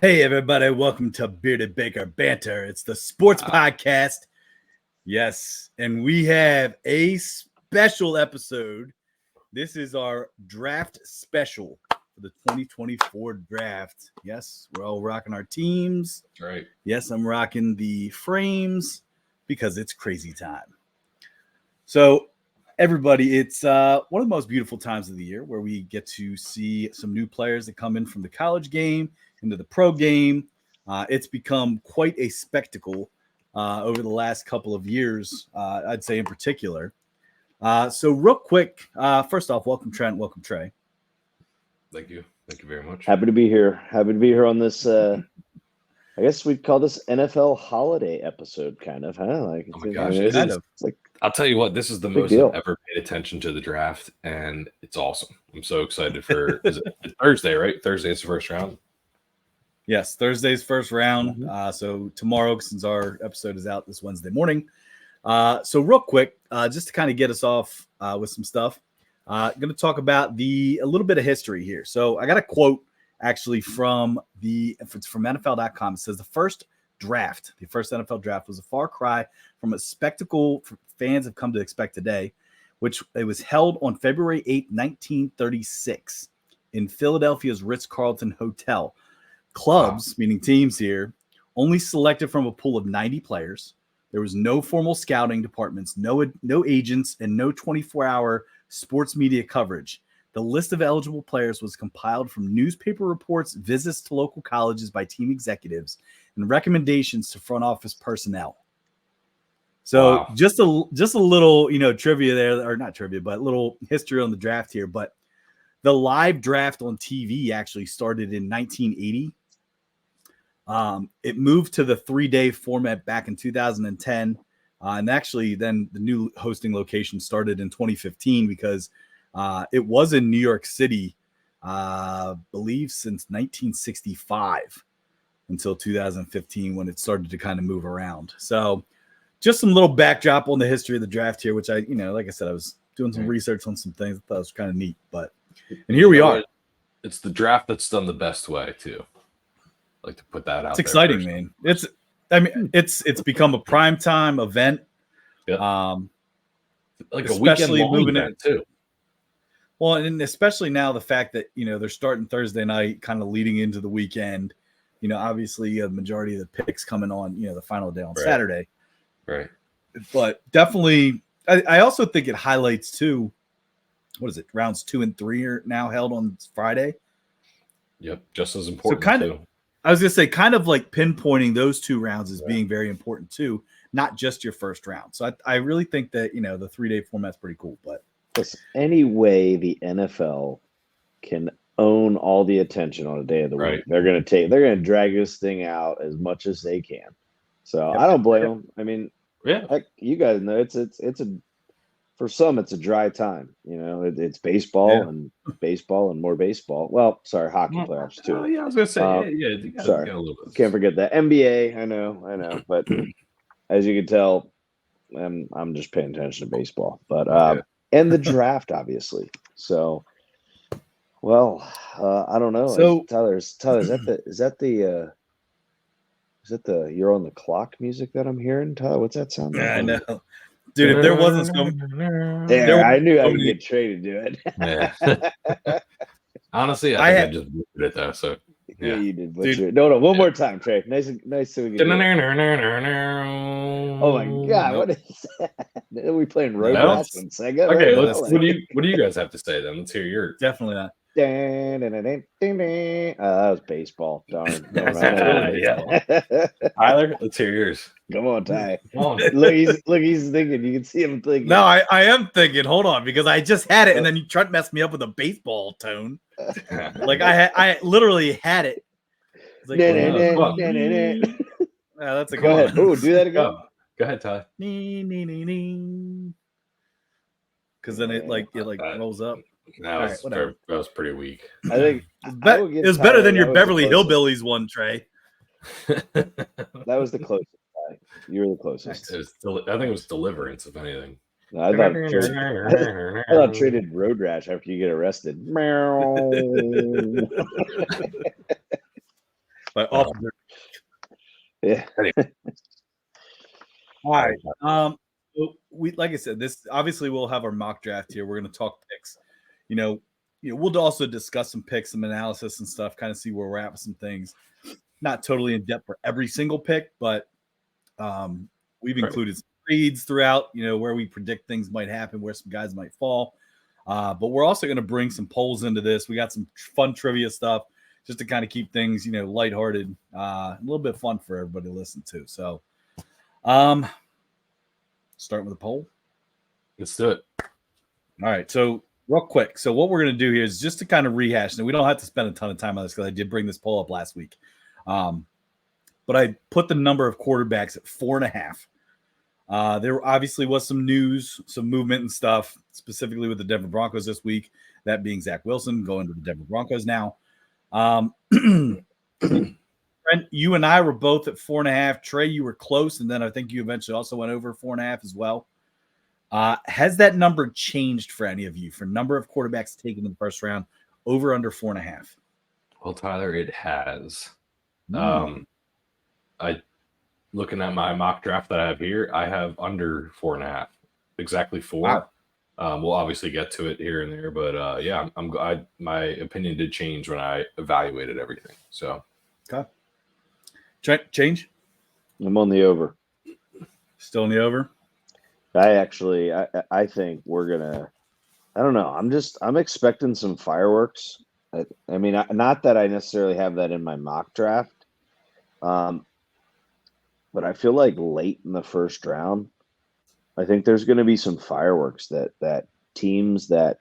Hey, everybody, welcome to Bearded Baker Banter. It's the sports podcast. Yes, and we have a special episode. This is our draft special for the 2024 draft. Yes, we're all rocking our teams. That's right. Yes, I'm rocking the frames because it's crazy time. So, everybody, it's one of the most beautiful times of the year where we get to see some new players that come in from the college game into the pro game. It's become quite a spectacle over the last couple of years, I'd say in particular. So real quick, first off, welcome Trent, welcome Trey. Thank you very much. Happy to be here on this I guess we'd call this NFL holiday episode, kind of, huh? Like, Oh my gosh, it's like, I'll tell you what, this is the most deal. I've ever paid attention to the draft, and it's awesome. I'm so excited for it's Thursday, right? Thursday is the first round. Yes, Thursday's first round. So tomorrow, since our episode is out this Wednesday morning. So real quick, just to kind of get us off with some stuff, I'm going to talk about a little bit of history here. So I got a quote actually from NFL.com. It says the first NFL draft was a far cry from a spectacle fans have come to expect today, which it was held on February 8, 1936 in Philadelphia's Ritz-Carlton Hotel. Clubs, meaning teams here, only selected from a pool of 90 players. There was no formal scouting departments, no agents, and no 24-hour sports media coverage. The list of eligible players was compiled from newspaper reports, visits to local colleges by team executives, and recommendations to front office personnel. So just a little, trivia there, or not trivia, but a little history on the draft here. But the live draft on TV actually started in 1980. It moved to the 3-day format back in 2010. And actually then the new hosting location started in 2015 because it was in New York City, I believe since 1965 until 2015 when it started to kind of move around. So just some little backdrop on the history of the draft here, which I, like I said, I was doing some research on some things. I thought it was kind of neat, and here we are. It's the draft that's done the best way too. I like to put that out. It's exciting, man. It's become a primetime event. Yeah. Like a especially weekend moving event too. Well, and especially now the fact that they're starting Thursday night, kind of leading into the weekend. Obviously a majority of the picks coming on, the final day on Saturday. Right. But definitely, I also think it highlights too. What is it? Rounds 2 and 3 are now held on Friday. Yep, just as important. So I was gonna say, kind of like pinpointing those 2 rounds as being very important too, not just your first round. So I really think that the 3-day format's pretty cool. But any way the NFL can own all the attention on a day of the week, they're gonna drag this thing out as much as they can. So I don't blame them. I mean, heck, you guys know it's for some, it's a dry time. It's baseball and more baseball. Well, sorry, hockey playoffs too. Yeah, I was gonna say, sorry, can't forget that NBA. I know, but as you can tell, I'm just paying attention to baseball. But and the draft, obviously. So, well, I don't know. So Tyler, is that the you're on the clock music that I'm hearing, Tyler? What's that sound like? Yeah, I know. Dude, if there wasn't I knew I could get Trey to do it. Yeah. Honestly, I just butchered it though. So yeah, you did butcher it. No, one more time, Trey. Nice so we can Oh my God, what is that? Are we playing Road Rash and Sega? Okay, what do you guys have to say then? Let's hear your definitely not. That was baseball. Darn. Tyler, let's hear yours. Come on, Ty. Come on. Look, he's thinking. You can see him thinking. No, I am thinking. Hold on, because I just had it, and then you tried to mess me up with a baseball tone. Like I literally had it. Like, that's a good Go ahead. one. Oh, do that again. Go ahead, Ty. Because then it rolls up. That was pretty weak. I think it was better than your Beverly Hillbillies one, Trey. That was the closest. You were the closest. I think it was Deliverance, if anything. No, I thought Trey did Road Rash after you get arrested. By Officer. Yeah. All right. We like I said, this obviously we'll have our mock draft here. We're going to talk picks. We'll also discuss some picks, some analysis and stuff, kind of see where we're at with some things. Not totally in depth for every single pick, but we've included some reads throughout, where we predict things might happen, where some guys might fall. But we're also going to bring some polls into this. We got some fun trivia stuff just to kind of keep things, lighthearted, a little bit fun for everybody to listen to. So, start with a poll. Let's do it. All right. So, real quick. So, what we're going to do here is just to kind of rehash. And we don't have to spend a ton of time on this because I did bring this poll up last week. But I put the number of quarterbacks at 4.5. There obviously was some news, some movement and stuff, specifically with the Denver Broncos this week. That being Zach Wilson going to the Denver Broncos now. Brent, you and I were both at 4.5. Trey, you were close, and then I think you eventually also went over 4.5 as well. Has that number changed for any of you for number of quarterbacks taken in the first round, over under 4.5? Well, Tyler, it has. Looking at my mock draft that I have here, I have under 4.5, exactly 4. Wow. We'll obviously get to it here and there, but yeah, my opinion did change when I evaluated everything. So, okay, change. I'm on the over. Still in the over. I think we're gonna. I don't know. I'm expecting some fireworks. I mean, not that I necessarily have that in my mock draft. But I feel like late in the first round, I think there's going to be some fireworks that teams that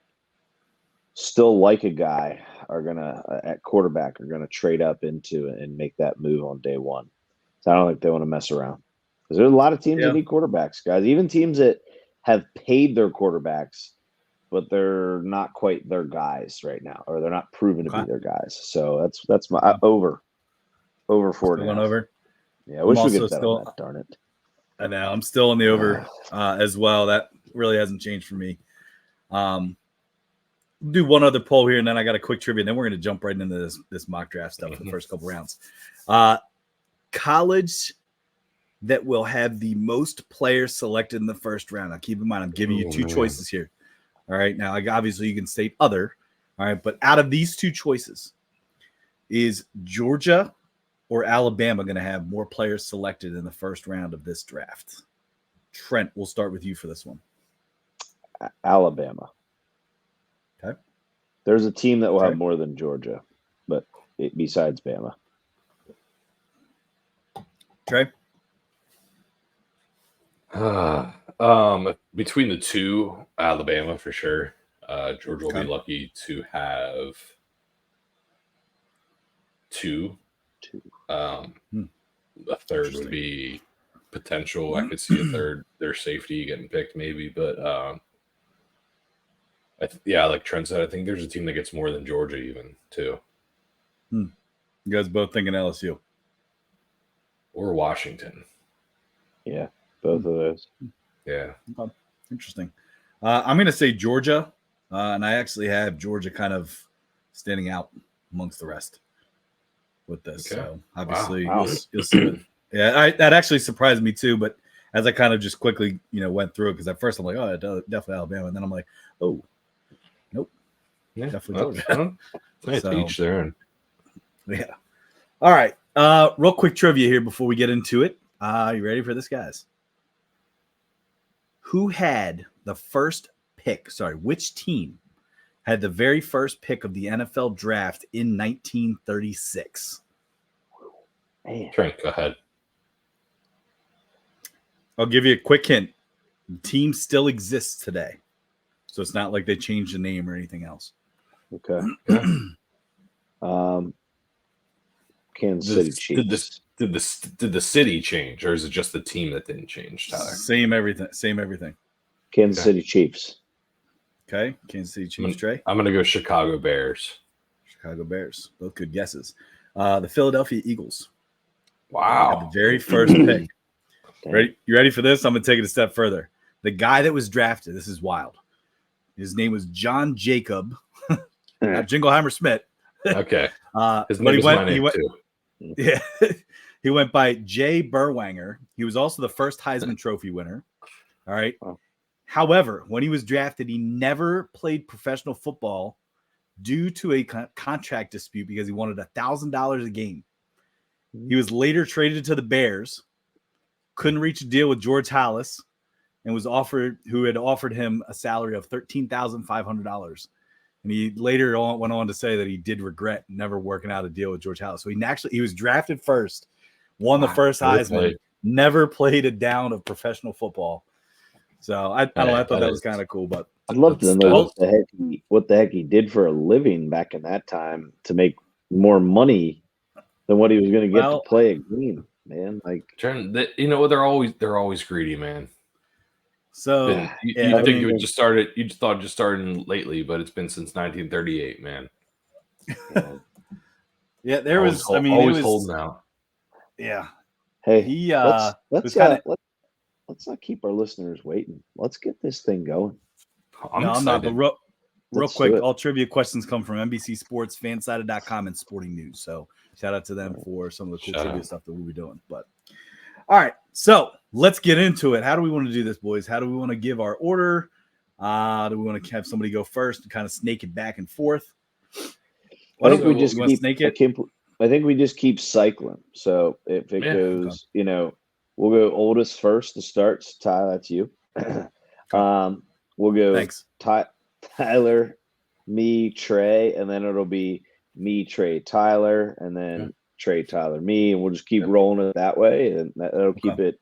still like a guy are going to, at quarterback, are going to trade up into and make that move on day one. So I don't think they want to mess around. Because there's a lot of teams that need quarterbacks, guys. Even teams that have paid their quarterbacks, but they're not quite their guys right now, or they're not proven to be their guys. So that's my over 4.5. Going over. Yeah, I wish we could bet on that, darn it. I know. I'm still in the over as well. That really hasn't changed for me. Do one other poll here, and then I got a quick trivia, and then we're going to jump right into this mock draft stuff for the first couple rounds. College that will have the most players selected in the first round. Now, keep in mind, I'm giving you two choices here. All right. Now, obviously, you can state other. All right. But out of these two choices, is Georgia or Alabama going to have more players selected in the first round of this draft? Trent, we'll start with you for this one. Alabama. Okay. There's a team that will have more than Georgia, but besides Bama. Trey? Between the two, Alabama for sure. Georgia will be lucky to have two. A third would be potential. I could see a third, their safety getting picked maybe, but like Trent said, I think there's a team that gets more than Georgia even too. You guys both thinking LSU or Washington? Yeah, both of those. Yeah, interesting. I'm going to say Georgia, and I actually have Georgia kind of standing out amongst the rest with this. Okay. So obviously, you'll see it. Yeah, that actually surprised me too. But as I kind of just quickly, went through it, because at first I'm like, oh, definitely Alabama, and then I'm like, oh, nope, definitely Georgia. Nice each there. Yeah. All right. Real quick trivia here before we get into it. You ready for this, guys? Who had the first pick? Sorry, which team had the very first pick of the NFL draft in 1936? Man. Trent, go ahead. I'll give you a quick hint. The team still exists today, so it's not like they changed the name or anything else. Okay. Kansas City Chiefs. Did the city change, or is it just the team that didn't change, Tyler? Same everything. Kansas City Chiefs. Okay. Kansas City Chiefs, Trey? I'm going to go Chicago Bears. Chicago Bears. Both good guesses. The Philadelphia Eagles. Wow. Had the very first pick. Ready? You ready for this? I'm going to take it a step further. The guy that was drafted, this is wild. His name was John Jacob, not Jingleheimer Smith. Okay. His name is my name too. Yeah. He went by Jay Berwanger. He was also the first Heisman Trophy winner. All right. Oh. However, when he was drafted, he never played professional football due to a contract dispute because he wanted $1,000 a game. He was later traded to the Bears, couldn't reach a deal with George Halas, and who had offered him a salary of $13,500. And he later went on to say that he did regret never working out a deal with George Halas. So he was drafted first, won the first Heisman, never played a down of professional football. So I thought that was kind of cool. But I'd love to know what the heck he did for a living back in that time to make more money than what he was going to get to play a game, man. Like, they're always greedy, man. So you think you just started? You just thought it just started lately, but it's been since 1938, man. Yeah, there was. Always holding out. Yeah. Hey, let's not keep our listeners waiting. Let's get this thing going. I'm not. But real quick, all trivia questions come from NBC Sports, Fansided.com, and Sporting News. So shout out to them for some of the cool trivia stuff that we'll be doing. But all right, so let's get into it. How do we want to do this, boys? How do we want to give our order? Do we want to have somebody go first and kind of snake it back and forth? I think we just keep cycling. So if it goes, we'll go oldest first to start. So Ty, that's you. We'll go Tyler, me, Trey, and then it'll be me, Trey, Tyler, and then Trey, Tyler, me, and we'll just keep rolling it that way, and that'll keep it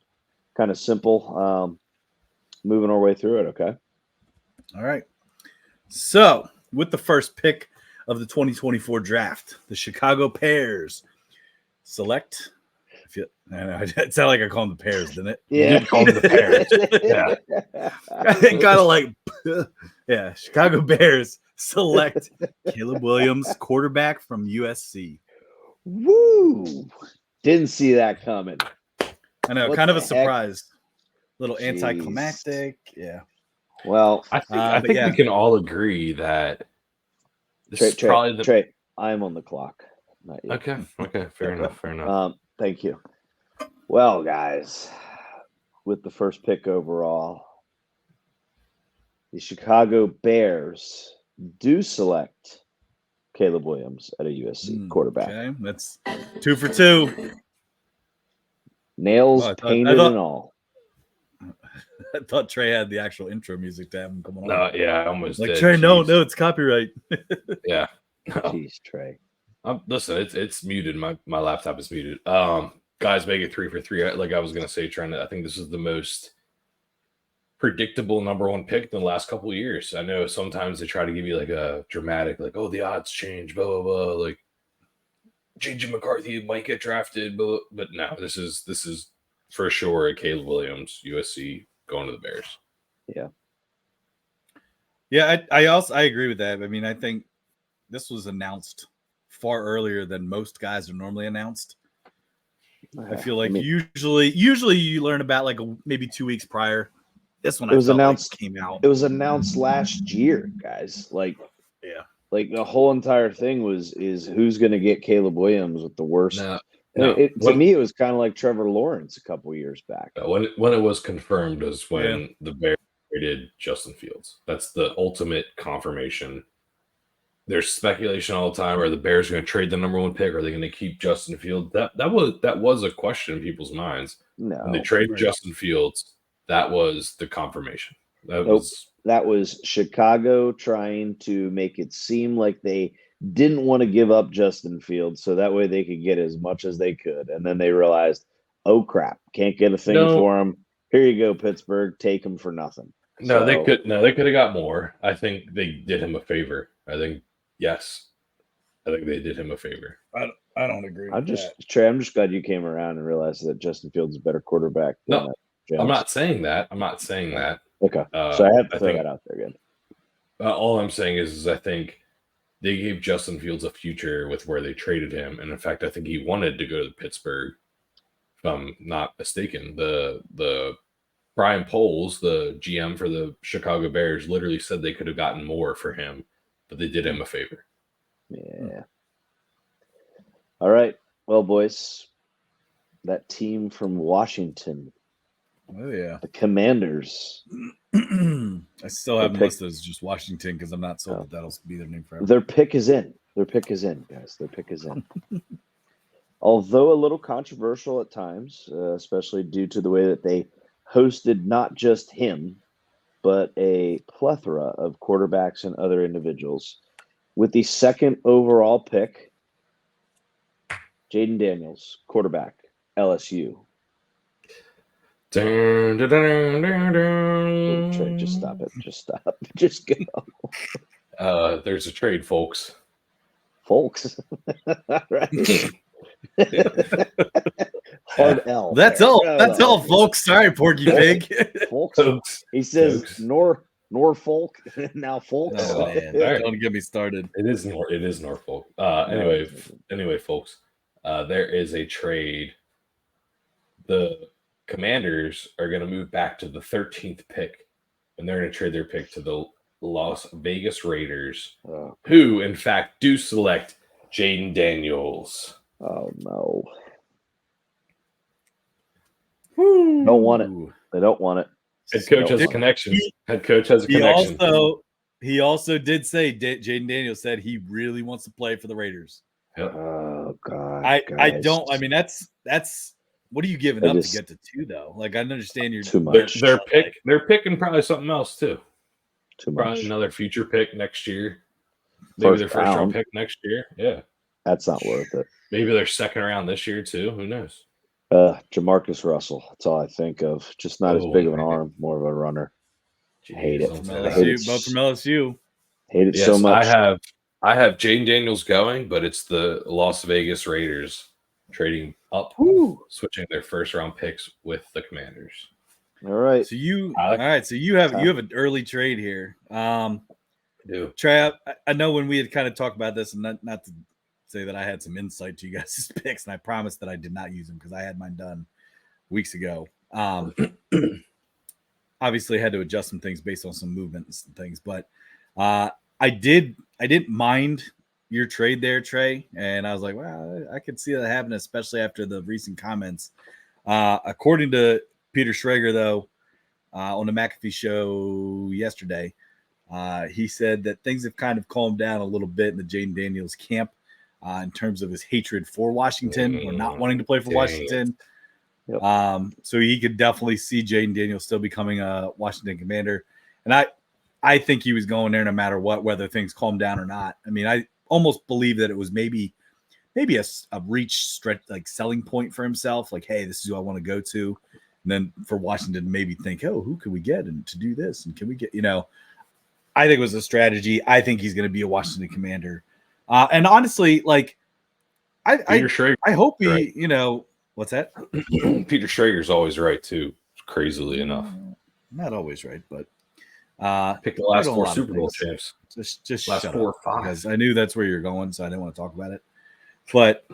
kind of simple, moving our way through it. Okay. All right. So with the first pick of the 2024 draft, the Chicago Bears select. It sounded like I called them the Bears, didn't it? Yeah, you did call them the Bears. Kind of like, Chicago Bears select Caleb Williams, quarterback from USC. Woo! Didn't see that coming. I know, kind of a surprise. A little anticlimactic. Yeah. Well, I think we can all agree that Trey, I'm on the clock. Not yet. Okay. Fair enough. Thank you. Well, guys, with the first pick overall, the Chicago Bears do select Caleb Williams at a USC quarterback. Okay, that's 2 for 2. Nails painted and all. I thought Trey had the actual intro music to have him come on. No, yeah, I almost like did. Trey. No, it's copyright. Yeah. Jeez, Trey. Listen, it's muted. My laptop is muted. Guys, make it 3 for 3. Like I was gonna say, I think this is the most predictable number one pick in the last couple of years. I know sometimes they try to give you like a dramatic, like, oh, the odds change, blah blah blah. Like JJ McCarthy might get drafted, but no, this is for sure a Caleb Williams, USC going to the Bears. Yeah. Yeah, I agree with that. I mean, I think this was announced far earlier than most guys are normally announced. I feel like usually you learn about like maybe 2 weeks prior. This one came out. It was announced last year, guys. Like the whole entire thing is who's going to get Caleb Williams with the worst. To me, it was kind of like Trevor Lawrence a couple years back. When it was confirmed was when the Bears traded Justin Fields. That's the ultimate confirmation. There's speculation all the time. Are the Bears going to trade the number one pick? Are they going to keep Justin Fields? That was a question in people's minds. No, when they traded Justin Fields, that was the confirmation. That was Chicago trying to make it seem like they didn't want to give up Justin Fields, so that way they could get as much as they could. And then they realized, oh crap, can't get a thing for him. Here you go, Pittsburgh. Take him for nothing. They could have got more. I think they did him a favor. Yes. I think they did him a favor. I don't agree. Trey, I'm just glad you came around and realized that Justin Fields is a better quarterback than Jones. I'm not saying that. Okay. So I have to throw that out there again. All I'm saying is I think they gave Justin Fields a future with where they traded him. And in fact, I think he wanted to go to Pittsburgh, if I'm not mistaken. The Brian Poles, the GM for the Chicago Bears, literally said they could have gotten more for him, but they did him a favor. Yeah. All right. Well, boys, that team from Washington, Oh yeah, the Commanders. I still have them pick- listed as just Washington because I'm not sold that that'll be their name forever. Their pick is in. Their pick is in, guys. Their pick is in. Although a little controversial at times, especially due to the way that they hosted not just him, but a plethora of quarterbacks and other individuals. With the second overall pick, Jaden Daniels, quarterback, LSU. Dun, dun, dun, dun, dun. Trey, just stop it. Just stop. Just go. There's a trade, folks. Folks. Right. Hard L. That's there. all. That's all, folks. Sorry, Porky Pig. Folks. He says Norfolk. Now folks. Oh man, don't get me started. It is Norfolk. Anyway, folks. There is a trade. The Commanders are going to move back to the 13th pick, and they're going to trade their pick to the Las Vegas Raiders, who, in fact, do select Jaden Daniels. Oh, no. Don't want it. They don't want it. Head coach has a connection. Head coach has a connection. He also did say, Jaden Daniels said he really wants to play for the Raiders. Yep. Oh, God. I don't. I mean, that's what are you giving up to get to 2 though? Like, I understand you're too much. They're picking probably something else too. Too much. Probably another future pick next year. Maybe their first round pick next year. Yeah, that's not worth it. Maybe their second round this year too. Who knows? Jamarcus Russell. That's all I think of. Just not as big of an arm, more of a runner. Hate it. Both from LSU. Hate it so much. I have Jaden Daniels going, but it's the Las Vegas Raiders trading up, switching their first round picks with the Commanders. All right. So you have an early trade here. I do. Trey, I know when we had kind of talked about this, and not to say that I had some insight to you guys' picks, and I promised that I did not use them because I had mine done weeks ago. Obviously, I had to adjust some things based on some movements and things, but I didn't mind your trade there, Trey, and I was like, well, I could see that happening, especially after the recent comments. According to Peter Schrager, though, on the McAfee show yesterday, he said that things have kind of calmed down a little bit in the Jaden Daniels camp in terms of his hatred for Washington or not wanting to play for Washington. Yep. So he could definitely see Jaden Daniels still becoming a Washington Commander. And I think he was going there no matter what, whether things calm down or not. I mean, I almost believe that it was maybe a reach stretch, like selling point for himself. Like, hey, this is who I want to go to. And then for Washington to maybe think, oh, who can we get and to do this? And can we get, I think it was a strategy. I think he's going to be a Washington Commander. And honestly, like, I hope he, right. What's that? Peter Schrager's always right too. Crazily enough, not always right, but pick the last 4 Super Bowl champs. Just last 4 or 5. Because I knew that's where you're going, so I didn't want to talk about it. But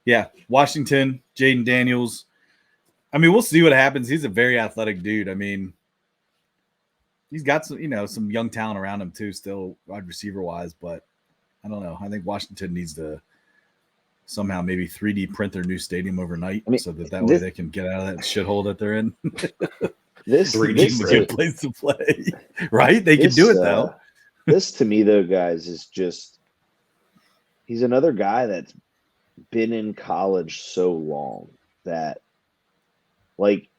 yeah, Washington, Jaden Daniels. I mean, we'll see what happens. He's a very athletic dude. I mean, he's got some, some young talent around him too, still wide receiver wise. But I don't know. I think Washington needs to somehow maybe 3D print their new stadium overnight, so that way they can get out of that shithole that they're in. This is a good place to play, right? They can do it though. This to me, though, guys, is just he's another guy that's been in college so long that, like,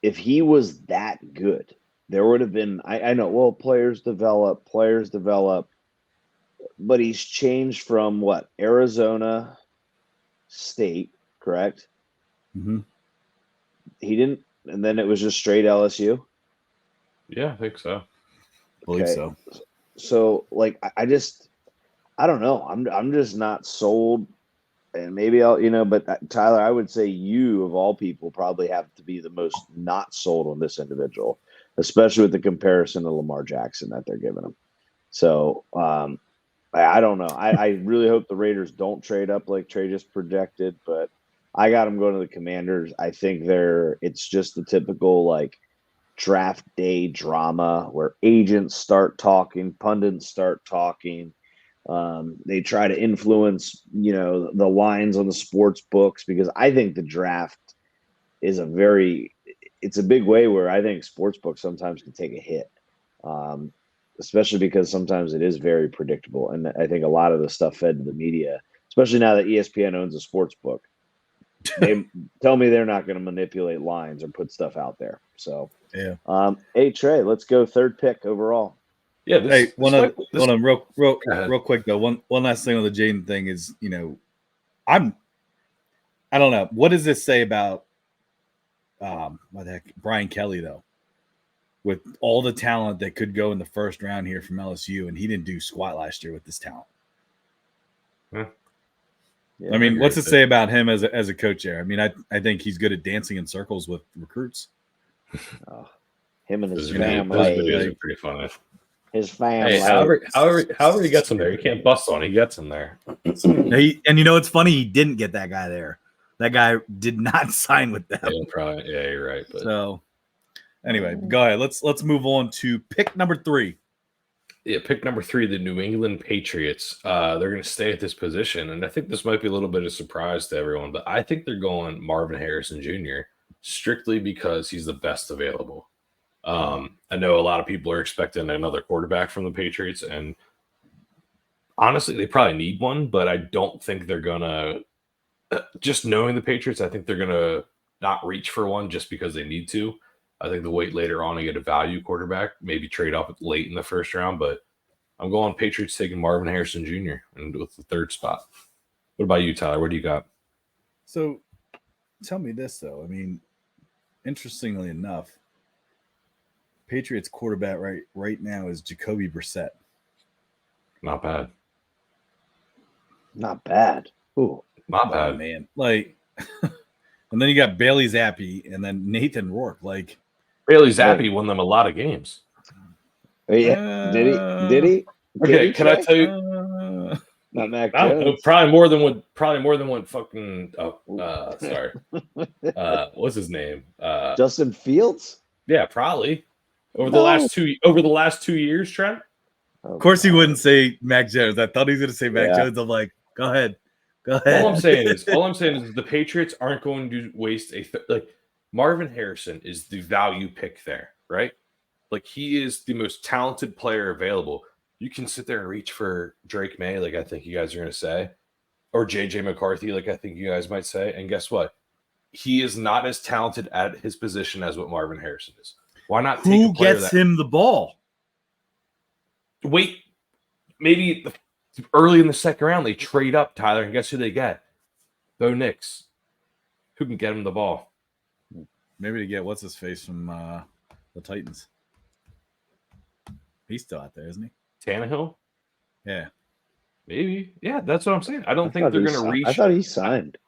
if he was that good, there would have been. I know. Well, players develop, but he's changed from what, Arizona State, correct? Mm-hmm. He didn't. And then it was just straight LSU? Yeah, I think so. I believe so. So, like, I don't know. I'm just not sold. And maybe I'll, but Tyler, I would say you, of all people, probably have to be the most not sold on this individual, especially with the comparison to Lamar Jackson that they're giving him. So, I don't know. I really hope the Raiders don't trade up like Trey just projected, but I got them going to the Commanders. I think it's just the typical, like, draft day drama where agents start talking, pundits start talking. They try to influence, the lines on the sports books, because I think the draft is it's a big way where I think sports books sometimes can take a hit, especially because sometimes it is very predictable. And I think a lot of the stuff fed to the media, especially now that ESPN owns a sports book, they tell me they're not going to manipulate lines or put stuff out there. So, yeah. Hey, Trey, let's go third pick overall. Yeah. Real quick though. One last thing on the Jaden thing is, I don't know. What does this say about what the heck, Brian Kelly though? With all the talent that could go in the first round here from LSU, and he didn't do squat last year with this talent. Yeah. I mean, what's it say about him as a coach there? I mean, I think he's good at dancing in circles with recruits. Him and his Those family. videos are pretty funny. His family. Hey, however he gets him there, you can't bust on. He gets him there. And it's funny, he didn't get that guy there. That guy did not sign with them. Yeah, you're right. But... So, anyway, go ahead. Let's move on to pick number 3. Yeah, pick number 3, the New England Patriots. They're going to stay at this position, and I think this might be a little bit of a surprise to everyone, but I think they're going Marvin Harrison Jr. strictly because he's the best available. I know a lot of people are expecting another quarterback from the Patriots, and honestly, they probably need one, but I don't think they're going to just knowing the Patriots, I think they're going to not reach for one just because they need to. I think they'll wait later on and get a value quarterback, maybe trade up late in the first round, but I'm going Patriots taking Marvin Harrison Jr. and with the third spot. What about you, Tyler? What do you got? So tell me this, though. I mean, interestingly enough, Patriots quarterback right now is Jacoby Brissett. Not bad. Not bad. Ooh. Not bad, man. Like, and then you got Bailey Zappi and then Nathan Rourke. Like, Bailey Zappi won them a lot of games. Yeah, did he? Okay, can I tell you? Not Mac I don't know, probably more than one fucking. Sorry. What's his name? Justin Fields. Yeah, probably over the last 2 years, Trent. Of course, he wouldn't say Mac Jones. I thought he was going to say Mac Jones. I'm like, go ahead. All I'm saying is the Patriots aren't going to waste Marvin Harrison is the value pick there, right? Like, he is the most talented player available. You can sit there and reach for Drake May, like I think you guys are going to say, or JJ McCarthy, like I think you guys might say. And guess what? He is not as talented at his position as what Marvin Harrison is. Why not take Who gets him the ball? Wait, maybe early in the second round, they trade up, Tyler, and guess who they get? Bo Nix. Who can get him the ball? Maybe to get what's-his-face from the Titans. He's still out there, isn't he? Tannehill? Yeah. Maybe. Yeah, that's what I'm saying. I don't think they're going to reach. I thought he signed.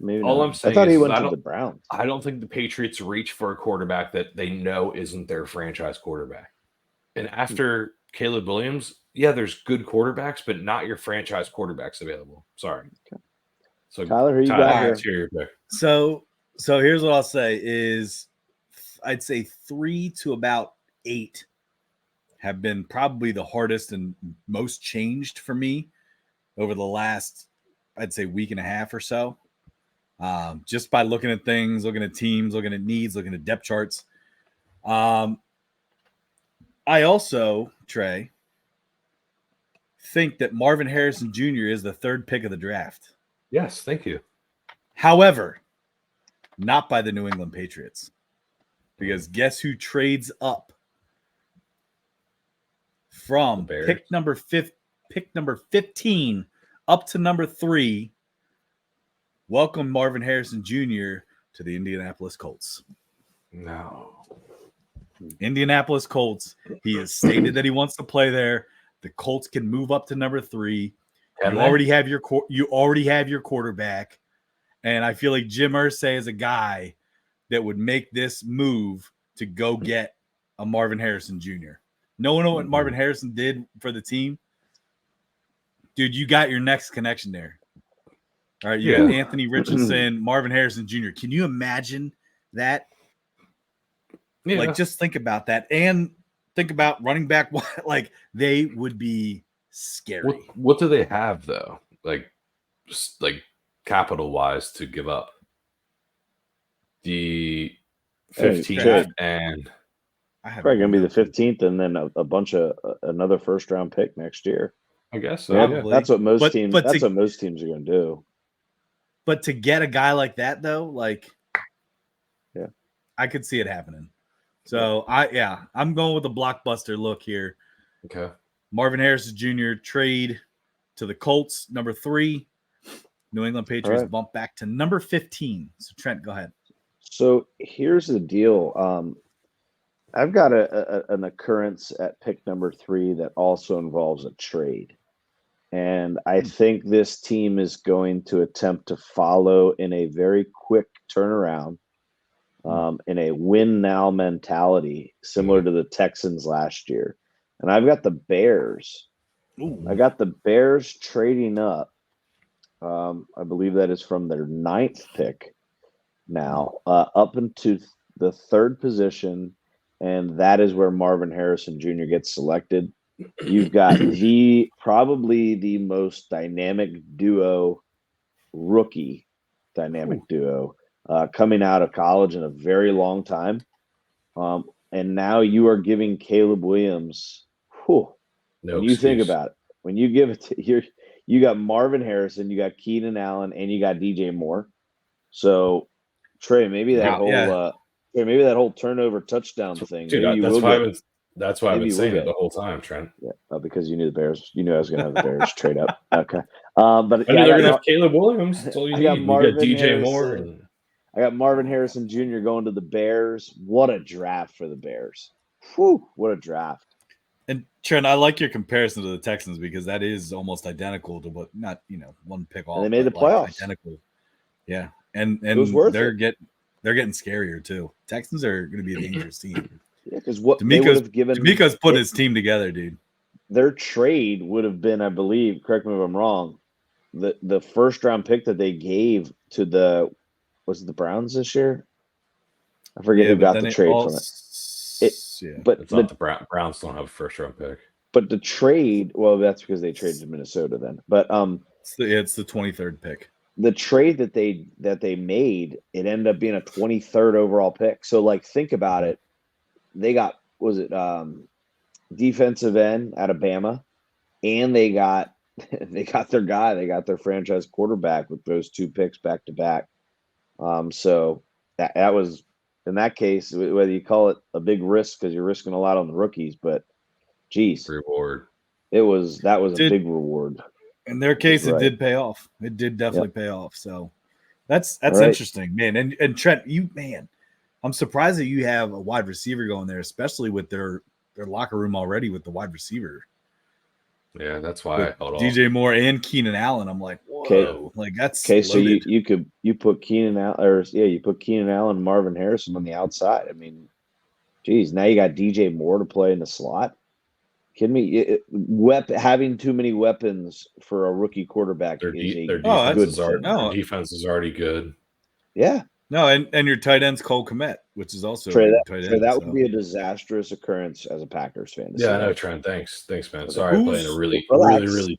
Maybe all not. I'm saying I thought he is went to the Browns. I don't think the Patriots reach for a quarterback that they know isn't their franchise quarterback. And after Caleb Williams, yeah, there's good quarterbacks, but not your franchise quarterbacks available. Sorry. Okay. So Tyler, who you got here? So here's what I'll say is I'd say 3 to about 8 have been probably the hardest and most changed for me over the last, I'd say, week and a half or so. Just by looking at things, looking at teams, looking at needs, looking at depth charts. I also, Trey, think that Marvin Harrison Jr. is the third pick of the draft. Yes, thank you. However, not by the New England Patriots. Because guess who trades up from pick number 15 up to number 3? Welcome Marvin Harrison Jr. to the Indianapolis Colts. No. Indianapolis Colts. He has stated that he wants to play there. The Colts can move up to number 3. You already have your quarterback, and I feel like Jim Irsay is a guy that would make this move to go get a Marvin Harrison Jr. Knowing what Marvin Harrison did for the team, dude, you got your next connection there. All right, you got Anthony Richardson, Marvin Harrison Jr. Can you imagine that? Yeah. Like, just think about that, and think about running back. Like, they would be scary. What do they have though? Like capital wise to give up? The 15th and probably going to be the 15th, and then a bunch of another first round pick next year. I guess so. Yeah, that's what most teams. That's what most teams are going to do. But to get a guy like that, though, like, yeah, I could see it happening. So I'm going with the blockbuster look here. Okay, Marvin Harrison Jr. trade to the Colts, number 3. New England Patriots bump back to number 15. So Trent, go ahead. So here's the deal. I've got an occurrence at pick number 3 that also involves a trade. And I think this team is going to attempt to follow in a very quick turnaround, in a win now mentality, similar to the Texans last year. And I've got the Bears. I got the Bears trading up. I believe that is from their 9th pick now, up into the 3rd position. And that is where Marvin Harrison Jr. gets selected. You've got probably the most dynamic rookie duo coming out of college in a very long time. And now you are giving Caleb Williams, when you think about it, when you give it to you got Marvin Harrison, you got Keenan Allen, and you got DJ Moore. So Trey, maybe that whole turnover touchdown thing. Dude, that's why I've been saying it the whole time, Trent. Yeah, because you knew the Bears. You knew I was going to have the Bears trade up. Okay, but I knew they're going to have Caleb Williams. That's all you need. You got DJ Harrison, Moore. I got Marvin Harrison Jr. going to the Bears. What a draft for the Bears! Whew, what a draft! And Trent, I like your comparison to the Texans because that is almost identical to what one pick off. And they made the playoffs. Identical. Yeah, and they're getting scarier too. Texans are going to be a dangerous team. Yeah, because what they would have given D'Amico's put his team together, dude. Their trade would have been, I believe, correct me if I'm wrong, the first round pick that they gave to the Browns this year? I forget who got the trade from it. But it's not the Browns don't have a first round pick. But the trade, well, that's because they traded to Minnesota then. But it's the 23rd pick. The trade that they made, it ended up being a 23rd overall pick. So like think about it. They got defensive end out of Bama, and they got their guy, they got their franchise quarterback with those 2 picks back to back. So that was, in that case, whether you call it a big risk because you're risking a lot on the rookies, but geez, reward. That was a big reward. In their case, it did pay off. It did definitely pay off. So that's interesting, man. And Trent, I'm surprised that you have a wide receiver going there, especially with their locker room already with the wide receiver. Yeah, that's why I held off. DJ Moore and Keenan Allen. I'm like, whoa, like that's okay. So you put Keenan Allen, you put Keenan Allen, and Marvin Harrison on the outside. I mean, geez, now you got DJ Moore to play in the slot. Kidding me? Having too many weapons for a rookie quarterback. Their defense is already good. Yeah. No, and your tight end's Cole Kmet, which is also that would be a disastrous occurrence as a Packers fan. Yeah, I know, Trent. Thanks, man. Sorry, I'm playing a really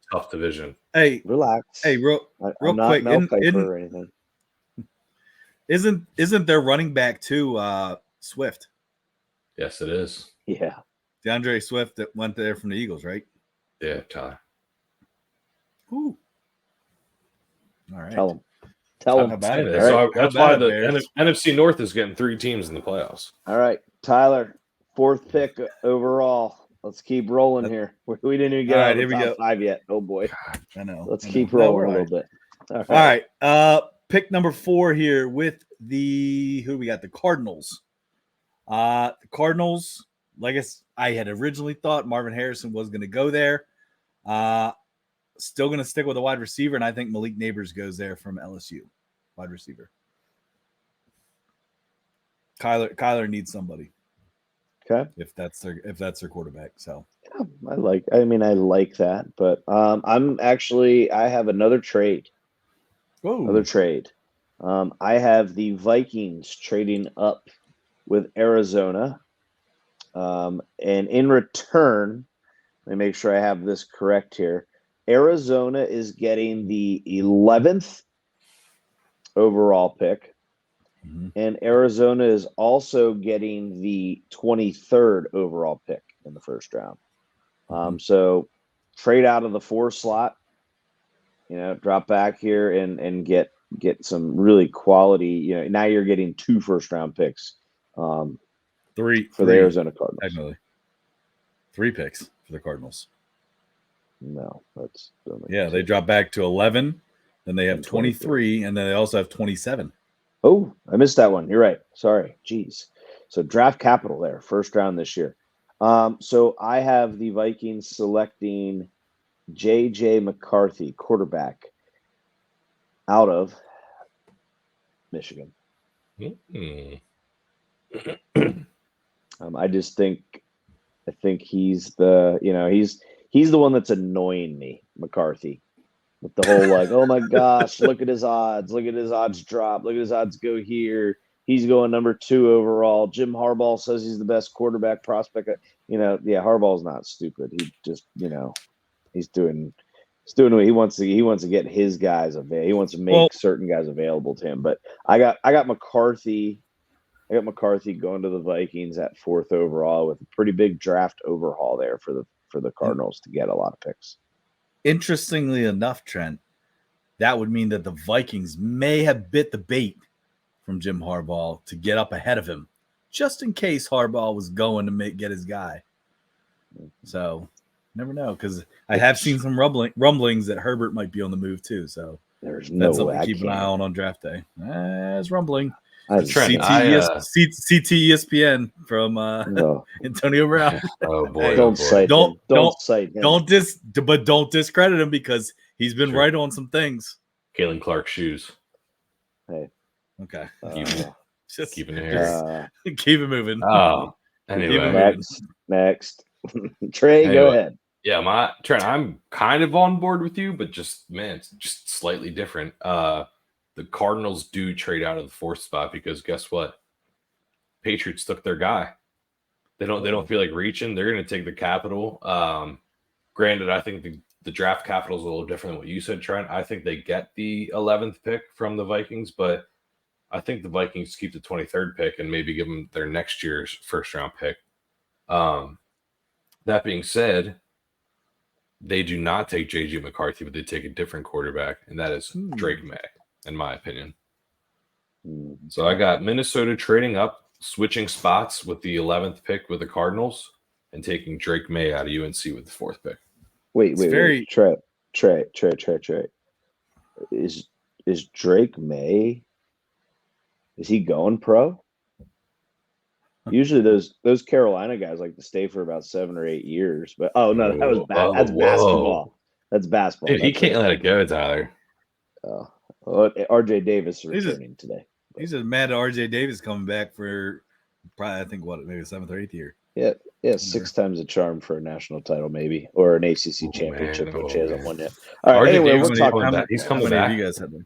tough division. Hey, relax. Hey, real quick. Or anything. Isn't their running back too Swift? Yes, it is. Yeah, DeAndre Swift that went there from the Eagles, right? Yeah, Tyler. Ooh. All right. Tell them about it. So that's why the NFC North is getting 3 teams in the playoffs. All right, Tyler, 4th pick overall. Let's keep rolling here. We didn't even get out of the top 5 yet. Oh boy, I know. Let's keep rolling a little bit. All right. Pick number 4 here with who we got? The Cardinals. The Cardinals. Like I had originally thought Marvin Harrison was going to go there. Still going to stick with a wide receiver, and I think Malik Neighbors goes there from LSU, wide receiver. Kyler needs somebody. Okay, if that's their quarterback. So yeah, I like that, but I have another trade. Whoa. Another trade. I have the Vikings trading up with Arizona, and in return, Let me make sure I have this correct here. Arizona is getting the 11th overall pick. And Arizona is also getting the 23rd overall pick in the first round. So trade out of the 4 slot, drop back here and get some really quality. Now you're getting 2 first-round picks. 3 for the Arizona Cardinals. Technically, 3 picks for the Cardinals. No, that's they drop back to 11. Then they have 23, and then they also have 27. Oh, I missed that one. You're right. Sorry. Jeez. So draft capital there, first round this year. So I have the Vikings selecting J.J. McCarthy, quarterback, out of Michigan. I think he's the he's the one that's annoying me, McCarthy. With the whole oh my gosh, look at his odds drop, look at his odds go here. He's going number 2 overall. Jim Harbaugh says he's the best quarterback prospect. Harbaugh's not stupid. He just, he's doing what he wants to. He wants to get his guys available. He wants to make certain guys available to him. But I got McCarthy. I got McCarthy going to the Vikings at 4th overall with a pretty big draft overhaul there for the Cardinals to get a lot of picks. Interestingly enough, Trent, that would mean that the Vikings may have bit the bait from Jim Harbaugh to get up ahead of him, just in case Harbaugh was going to get his guy. So, never know, because I have seen some rumblings that Herbert might be on the move too. So there's no way. Keep an eye on draft day. It's rumbling. Trent, CT ESPN from Antonio Brown. Oh boy! Don't cite him. Don't discredit him because he's been right on some things. Kalen Clark's shoes. Hey, okay. Just keeping it here. Keep it moving. Oh, anyway. Next. Trey, go ahead. Yeah, Trent, I'm kind of on board with you, but it's just slightly different. The Cardinals do trade out of the 4th spot because guess what? Patriots took their guy. They don't feel like reaching. They're going to take the capital. Granted, I think the draft capital is a little different than what you said, Trent. I think they get the 11th pick from the Vikings, but I think the Vikings keep the 23rd pick and maybe give them their next year's first-round pick. That being said, they do not take J.J. McCarthy, but they take a different quarterback, and that is Drake May, in my opinion. So I got Minnesota trading up, switching spots with the 11th pick with the Cardinals, and taking Drake May out of UNC with the 4th pick. Wait. Trey. Is Drake May? Is he going pro? Usually those Carolina guys like to stay for about 7 or 8 years. But no, that was bad. That's basketball. That's basketball. Dude, he can't let it go, Tyler. RJ Davis returning today. He's just mad at RJ Davis coming back for probably, I think, maybe 7th or 8th year. Yeah, 6 times a charm for a national title, maybe, or an ACC championship, which he hasn't won yet. All right, anyway, we'll talk about that. He's coming back. You guys had them.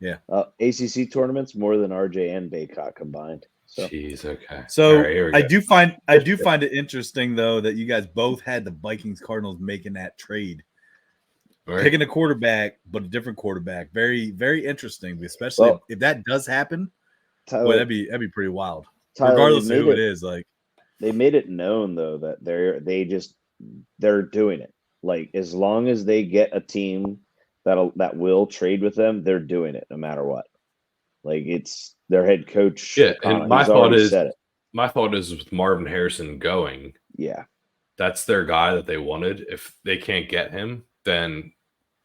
Yeah. ACC tournaments more than RJ and Baycott combined. So. Jeez, okay. So I do find it interesting though that you guys both had the Vikings Cardinals making that trade. Right. Picking a quarterback, but a different quarterback. Very, very interesting, especially if that does happen. Tyler, that'd be pretty wild. Tyler, regardless of who it is, they made it known though that they're doing it. Like as long as they get a team that will trade with them, they're doing it no matter what. Like it's their head coach. Yeah, and my thought is with Marvin Harrison going. Yeah, that's their guy that they wanted. If they can't get him, then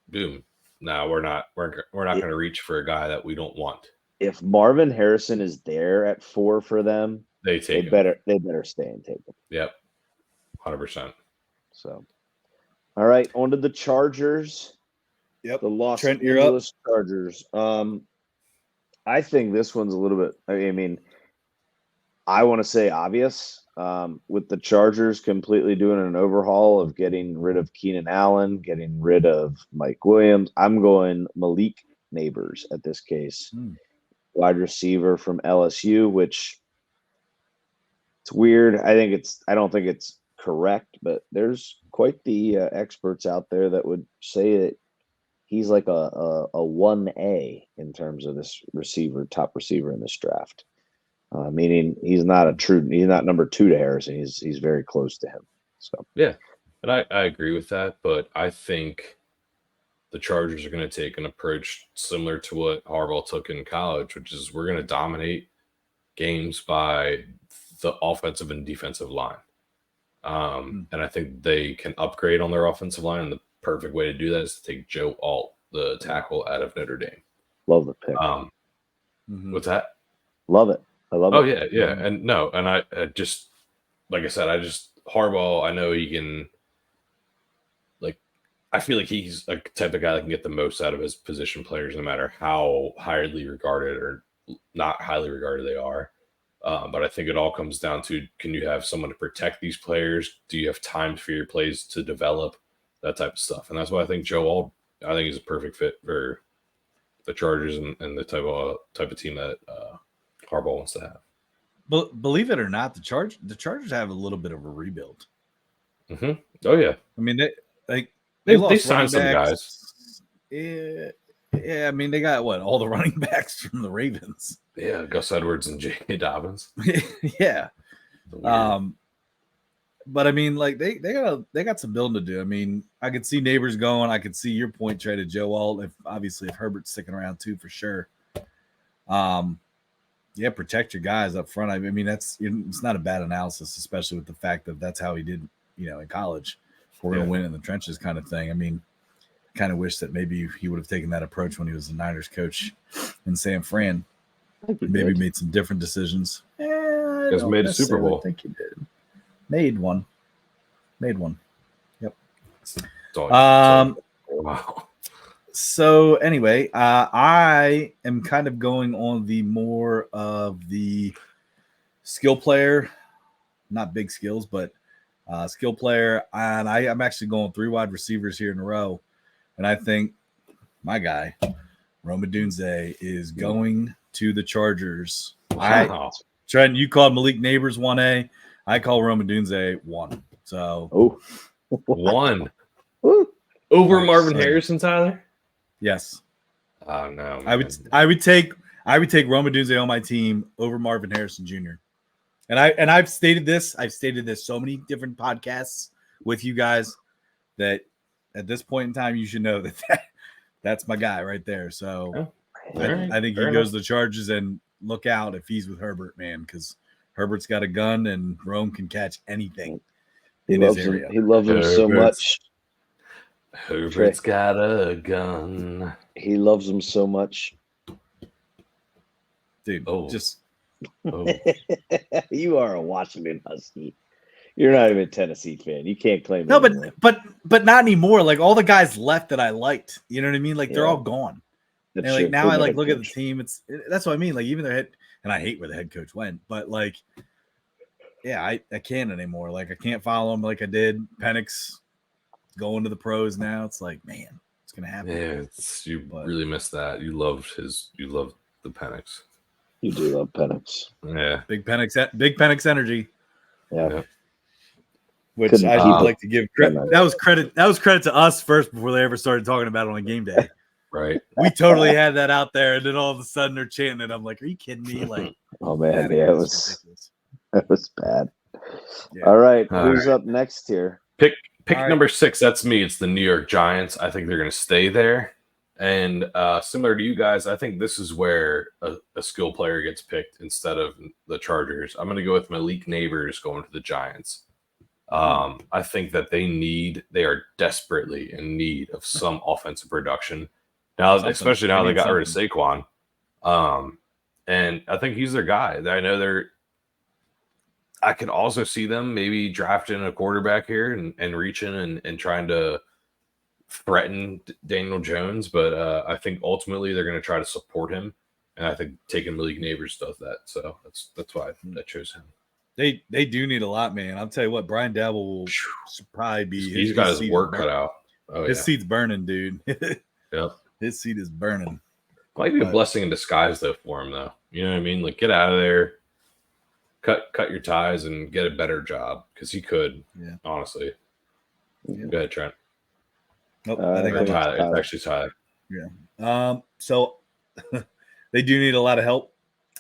boom. No, we're not going to reach for a guy that we don't want. If Marvin Harrison is there at 4 for them, they better stay and take him. Yep, 100%. So, all right, on to the Chargers. Yep, the Los Angeles Chargers. I think this one's a little bit. I mean, I want to say obvious. With the Chargers completely doing an overhaul of getting rid of Keenan Allen, getting rid of Mike Williams, I'm going Malik Neighbors at this case. Wide receiver from LSU, which it's weird. I don't think it's correct, but there's quite the experts out there that would say that he's like a 1A in terms of this top receiver in this draft. Meaning he's not number 2 to Harrison. He's very close to him. So yeah, and I agree with that, but I think the Chargers are going to take an approach similar to what Harbaugh took in college, which is we're going to dominate games by the offensive and defensive line. And I think they can upgrade on their offensive line, and the perfect way to do that is to take Joe Alt, the tackle out of Notre Dame. Love the pick. What's that? Love it. I love it. Oh yeah. And I just, like I said, Harbaugh, I know he can, I feel like he's a type of guy that can get the most out of his position players, no matter how highly regarded or not highly regarded they are. But I think it all comes down to, can you have someone to protect these players? Do you have time for your plays to develop? That type of stuff. And that's why I think Joe Alt, I think he's a perfect fit for the Chargers and the type of team that Harbaugh wants to have. But believe it or not, the Chargers have a little bit of a rebuild. Mm-hmm. Oh yeah. I mean, they signed some guys. Yeah. I mean, they got all the running backs from the Ravens. Yeah, Gus Edwards and J.K. Dobbins. Yeah. But I mean, they got some building to do. I mean, I could see Neighbors going. I could see your point trade to Joe Alt if Herbert's sticking around too, for sure. Yeah, protect your guys up front. I mean, it's not a bad analysis, especially with the fact that that's how he did, in college. We're going to win in the trenches kind of thing. I mean, I kind of wish that maybe he would have taken that approach when he was the Niners coach in San Fran. Maybe made some different decisions. Because made a Super Bowl. I think he did. Made one. Yep. Wow. So anyway, I am kind of going on the more of the skill player, not big skills, but skill player. And I'm actually going 3 wide receivers here in a row. And I think my guy, Rome Odunze, is going to the Chargers. Wow. Trent, you called Malik Neighbors 1A. I call Rome Odunze 1. So 1 over Marvin Harrison, Tyler. Yes. Oh no. Man. I would take Rome Odunze on my team over Marvin Harrison Jr. And I've stated this so many different podcasts with you guys that at this point in time you should know that's my guy right there. So I think he goes to the Chargers, and look out if he's with Herbert, man, because Herbert's got a gun and Rome can catch anything in his area. He loves him so much. Herbert's got a gun. He loves him so much. Dude, you are a Washington Husky. You're not even a Tennessee fan. You can't claim no, but not anymore. Like all the guys left that I liked, you know what I mean? Like they're all gone. And like now I look at the team. That's what I mean. Like even their head, and I hate where the head coach went, but like, yeah, I can't anymore. Like I can't follow him like I did. Penix going to the pros now. It's like, man, it's gonna happen. Yeah, really missed that. You loved the Penix. You do love Penix. Yeah, big Penix energy. Yeah. Which I'd like to give credit. That was credit to us first before they ever started talking about it on game day. Right. We totally had that out there, and then all of a sudden they're chanting it. I'm like, are you kidding me? Like, oh man, yeah, that was bad. Yeah. All right, who's up next here? Pick number 6. That's me. It's the New York Giants. I think they're going to stay there. And similar to you guys, I think this is where a skill player gets picked instead of the Chargers. I'm going to go with Malik Neighbors going to the Giants. I think that they are desperately in need of some offensive production. Now, especially now they got rid of Saquon. And I think he's their guy. I know I could also see them maybe drafting a quarterback here and reaching and trying to threaten Daniel Jones. But I think ultimately they're going to try to support him. And I think taking Malik Neighbors does that. So that's why I chose him. They do need a lot, man. I'll tell you what, Brian Dabble will probably be. He's got his work cut out. Oh, his seat's burning, dude. Yep. His seat is burning. Might be a blessing in disguise, though, for him, though. You know what I mean? Like, get out of there. cut your ties and get a better job because he could. Yeah. Honestly. Yeah. Go ahead, Trent. Nope. I think Tyler. It's actually Tyler. Yeah. So they do need a lot of help.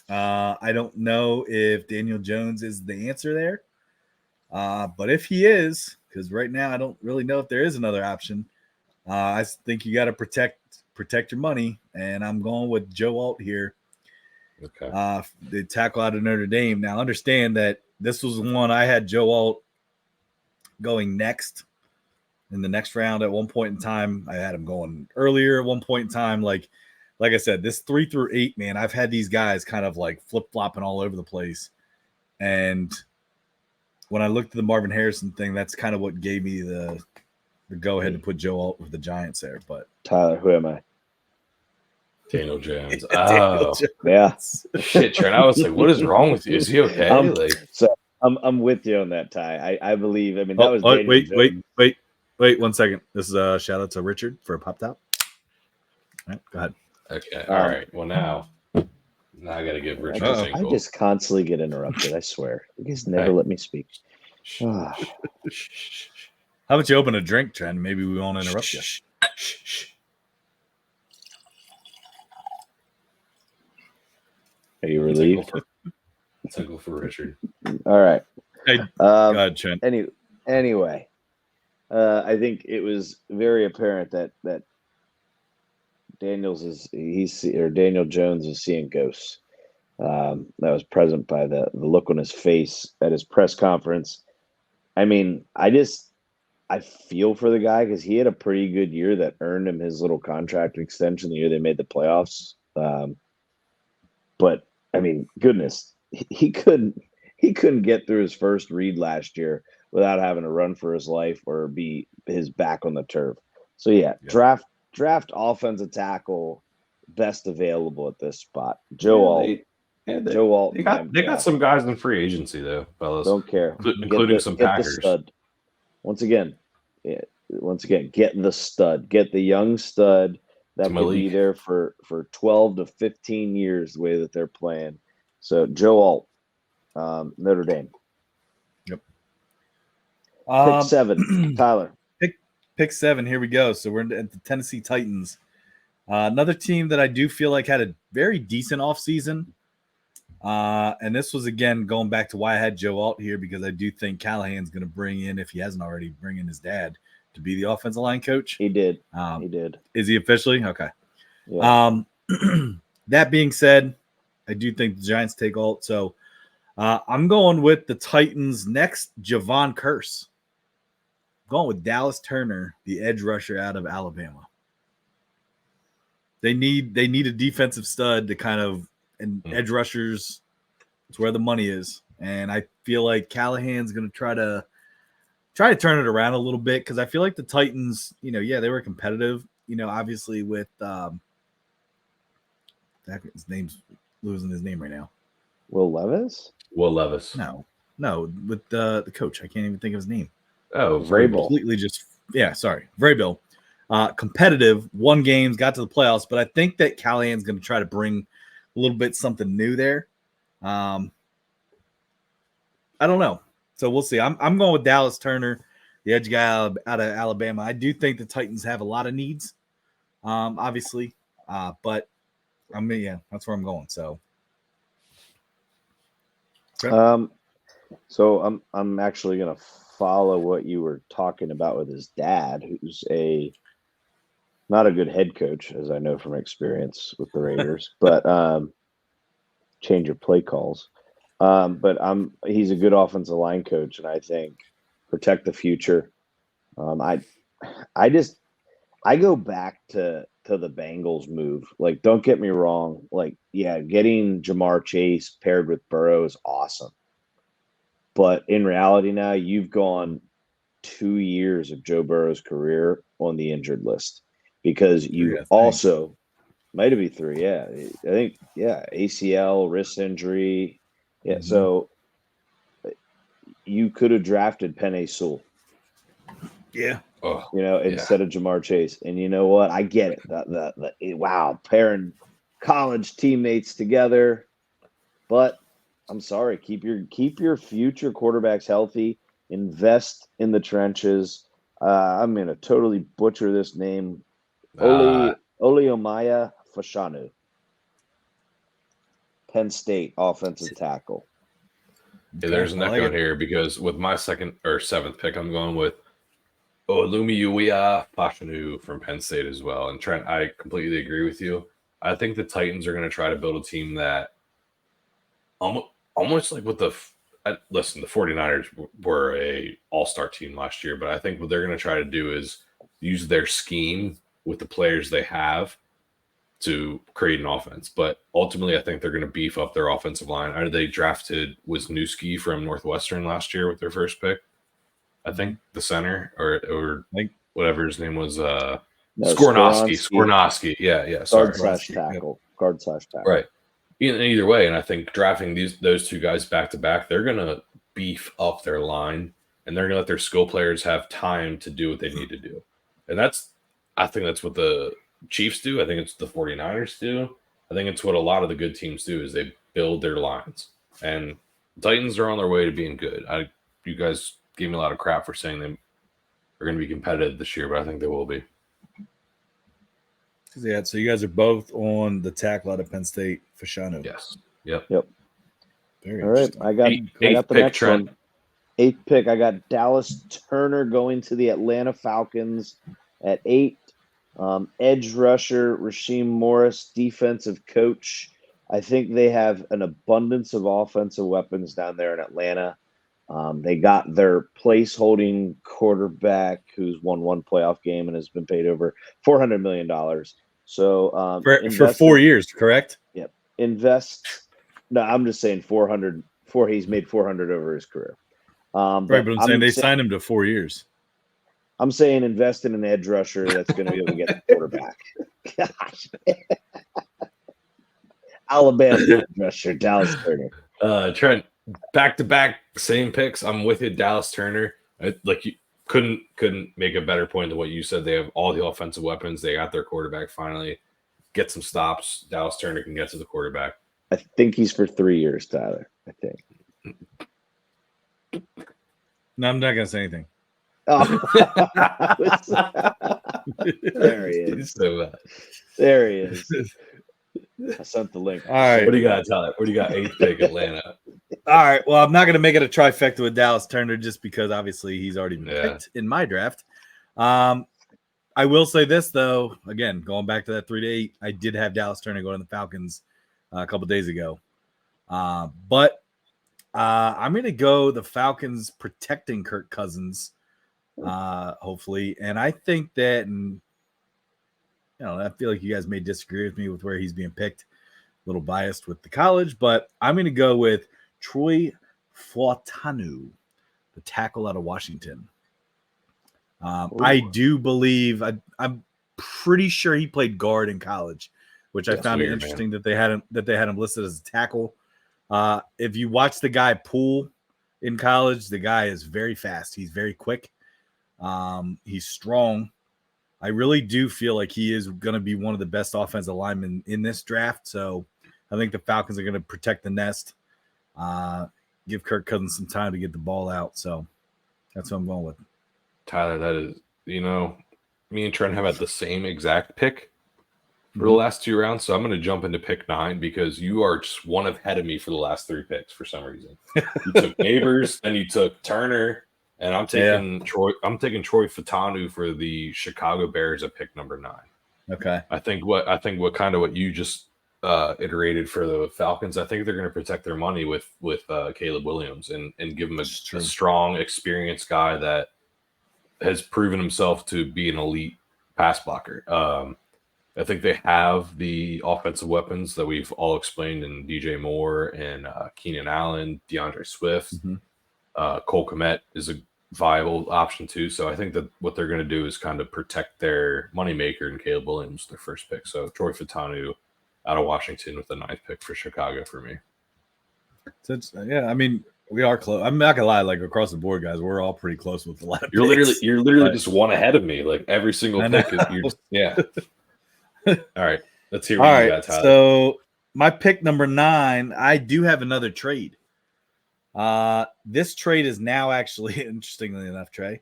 I don't know if Daniel Jones is the answer there. But if he is, because right now I don't really know if there is another option. I think you got to protect your money, and I'm going with Joe Alt here. Okay. The tackle out of Notre Dame. Now, understand that this was one I had Joe Alt going next in the next round. At one point in time, I had him going earlier. At one point in time, like I said, this 3 through 8, man, I've had these guys kind of like flip flopping all over the place, and when I looked at the Marvin Harrison thing, that's kind of what gave me the go ahead to put Joe Alt with the Giants there. But Tyler, who am I? Daniel Jones. Daniel Jones. Yeah. Shit, Trent. I was like, what is wrong with you? Is he okay? So I'm with you on that, Ty. I believe. I mean, that was Daniel Jones. Wait 1 second. This is a shout out to Richard for a pop top. All right, go ahead. Okay. All right. Well, now I got to give Richard a I just constantly get interrupted. I swear. You guys never let me speak. How about you open a drink, Trent? Maybe we won't interrupt you. Are you relieved? Tinkle for Richard. All right. Hey, go ahead, Trent. Anyway, I think it was very apparent that Daniel Jones is seeing ghosts. That was present by the look on his face at his press conference. I mean, I feel for the guy because he had a pretty good year that earned him his little contract extension the year they made the playoffs. But I mean, goodness, he couldn't get through his first read last year without having to run for his life or be his back on the turf. So yeah. Draft offensive tackle, best available at this spot. Joe Alt. Joe Alt. They got some guys in free agency though, fellas. Don't care, including some Packers. The stud. Once again, get the stud. Get the young stud that could be there for 12 to 15 years the way that they're playing. So Joe Alt, Notre Dame. Yep. Pick 7, Tyler. Pick 7. Here we go. So we're at the Tennessee Titans. Another team that I do feel like had a very decent offseason. And this was, again, going back to why I had Joe Alt here, because I do think Callahan's going to bring in, if he hasn't already, bring in his dad to be the offensive line coach. He did. Is he officially? Okay. Yeah. That being said, I do think the Giants take Alt. So I'm going with the Titans next, Javon Curse. Going with Dallas Turner, the edge rusher out of Alabama. They need a defensive stud to kind of, and edge rushers, it's where the money is. And I feel like Callahan's going to try to turn it around a little bit, because I feel like the Titans, they were competitive, obviously with his name's losing his name right now. Will Levis? No, with the coach. I can't even think of his name. Oh, Vrabel. Completely Vrabel. Competitive, won games, got to the playoffs, but I think that Callahan's going to try to bring a little bit something new there. I don't know. So we'll see. I'm going with Dallas Turner, the edge guy out of Alabama. I do think the Titans have a lot of needs, obviously, but that's where I'm going. So, so I'm actually going to follow what you were talking about with his dad, who's not a good head coach, as I know from experience with the Raiders, but change your play calls. But he's a good offensive line coach, and I think protect the future. I go back to the Bengals move. Like, don't get me wrong. Like, yeah, getting Jamar Chase paired with Burrow is awesome. But in reality now, you've gone 2 years of Joe Burrow's career on the injured list, because you also might have been 3. Yeah, I think, ACL, wrist injury. Yeah, so you could have drafted Penei Sewell. Yeah. Instead of Jamar Chase. And you know what? I get it. Wow, pairing college teammates together. But I'm sorry. Keep your future quarterbacks healthy. Invest in the trenches. I'm gonna totally butcher this name. Oleomaya Fashanu, Penn State offensive tackle. Yeah, there's an echo in here because with my second or seventh pick, I'm going with Olumiyiwa Fashanu from Penn State as well. And Trent, I completely agree with you. I think the Titans are going to try to build a team that almost like with the 49ers were a all-star team last year, but I think what they're going to try to do is use their scheme with the players they have to create an offense. But ultimately, I think they're going to beef up their offensive line. They drafted Wisniewski from Northwestern last year with their first pick. I think the center or whatever his name was, Skornowski. Yeah. Guard/tackle. Right. Either way, and I think drafting those two guys back to back, they're going to beef up their line, and they're going to let their skill players have time to do what they need to do. And I think that's what the Chiefs do. I think it's the 49ers do. I think it's what a lot of the good teams do is they build their lines. And the Titans are on their way to being good. You guys gave me a lot of crap for saying they are going to be competitive this year, but I think they will be. Yeah, so you guys are both on the tackle out of Penn State, Fashanu. Yes. Yep. Very all right, I got the next Trent. One. 8th pick, I got Dallas Turner going to the Atlanta Falcons at 8. Edge rusher, Rasheem Morris, defensive coach. I think they have an abundance of offensive weapons down there in Atlanta. They got their place-holding quarterback who's won one playoff game and has been paid over $400 million. So for 4 years, correct? Yep. Invest. No, I'm just saying 400. He's made 400 over his career. Right, but I'm saying they signed him to 4 years. I'm saying invest in an edge rusher that's going to be able to get the quarterback. Gosh. Alabama edge rusher, Dallas Turner. Trent, back-to-back, same picks. I'm with you, Dallas Turner. You couldn't make a better point than what you said. They have all the offensive weapons. They got their quarterback finally. Get some stops. Dallas Turner can get to the quarterback. I think he's for 3 years, Tyler. I think. No, I'm not going to say anything. Oh. There he is. There he is. I sent the link. All right. What do you got, Tyler? What do you got? 8th pick, Atlanta. All right. Well, I'm not going to make it a trifecta with Dallas Turner just because obviously he's already been picked in my draft. I will say this, though. Again, going back to that 3 to 8, I did have Dallas Turner going to the Falcons a couple days ago. But I'm going to go the Falcons protecting Kirk Cousins, hopefully. And I think that, I feel like you guys may disagree with me with where he's being picked. A little biased with the college, but I'm going to go with Troy Fautanu, the tackle out of Washington. I do believe I'm pretty sure he played guard in college, which I found it interesting that they had him listed as a tackle. If you watch the guy pull in college, the guy is very fast. He's very quick. He's strong. I really do feel like he is going to be one of the best offensive linemen in this draft. So I think the Falcons are going to protect the nest, give Kirk Cousins some time to get the ball out. So that's what I'm going with. Tyler, that is, me and Trent have had the same exact pick for the last 2 rounds. So I'm going to jump into pick 9 because you are just one ahead of me for the last 3 picks for some reason. You took Neighbors, then you took Turner. And I'm taking Troy. I'm taking Troy Fautanu for the Chicago Bears at pick number 9. Okay. I think what you just iterated for the Falcons. I think they're going to protect their money with Caleb Williams and give him a strong, experienced guy that has proven himself to be an elite pass blocker. I think they have the offensive weapons that we've all explained in DJ Moore and Keenan Allen, DeAndre Swift. Cole Kmet is a viable option too. So I think that what they're going to do is kind of protect their moneymaker in Caleb Williams, their first pick. So Troy Fautanu out of Washington with the 9th pick for Chicago for me. So we are close. I'm not gonna lie, like across the board, guys, we're all pretty close with a lot of You're literally just one ahead of me. Like every single pick All right. Let's hear what you got, Tyler. So my pick number 9, I do have another trade. This trade is now actually, interestingly enough, Trey,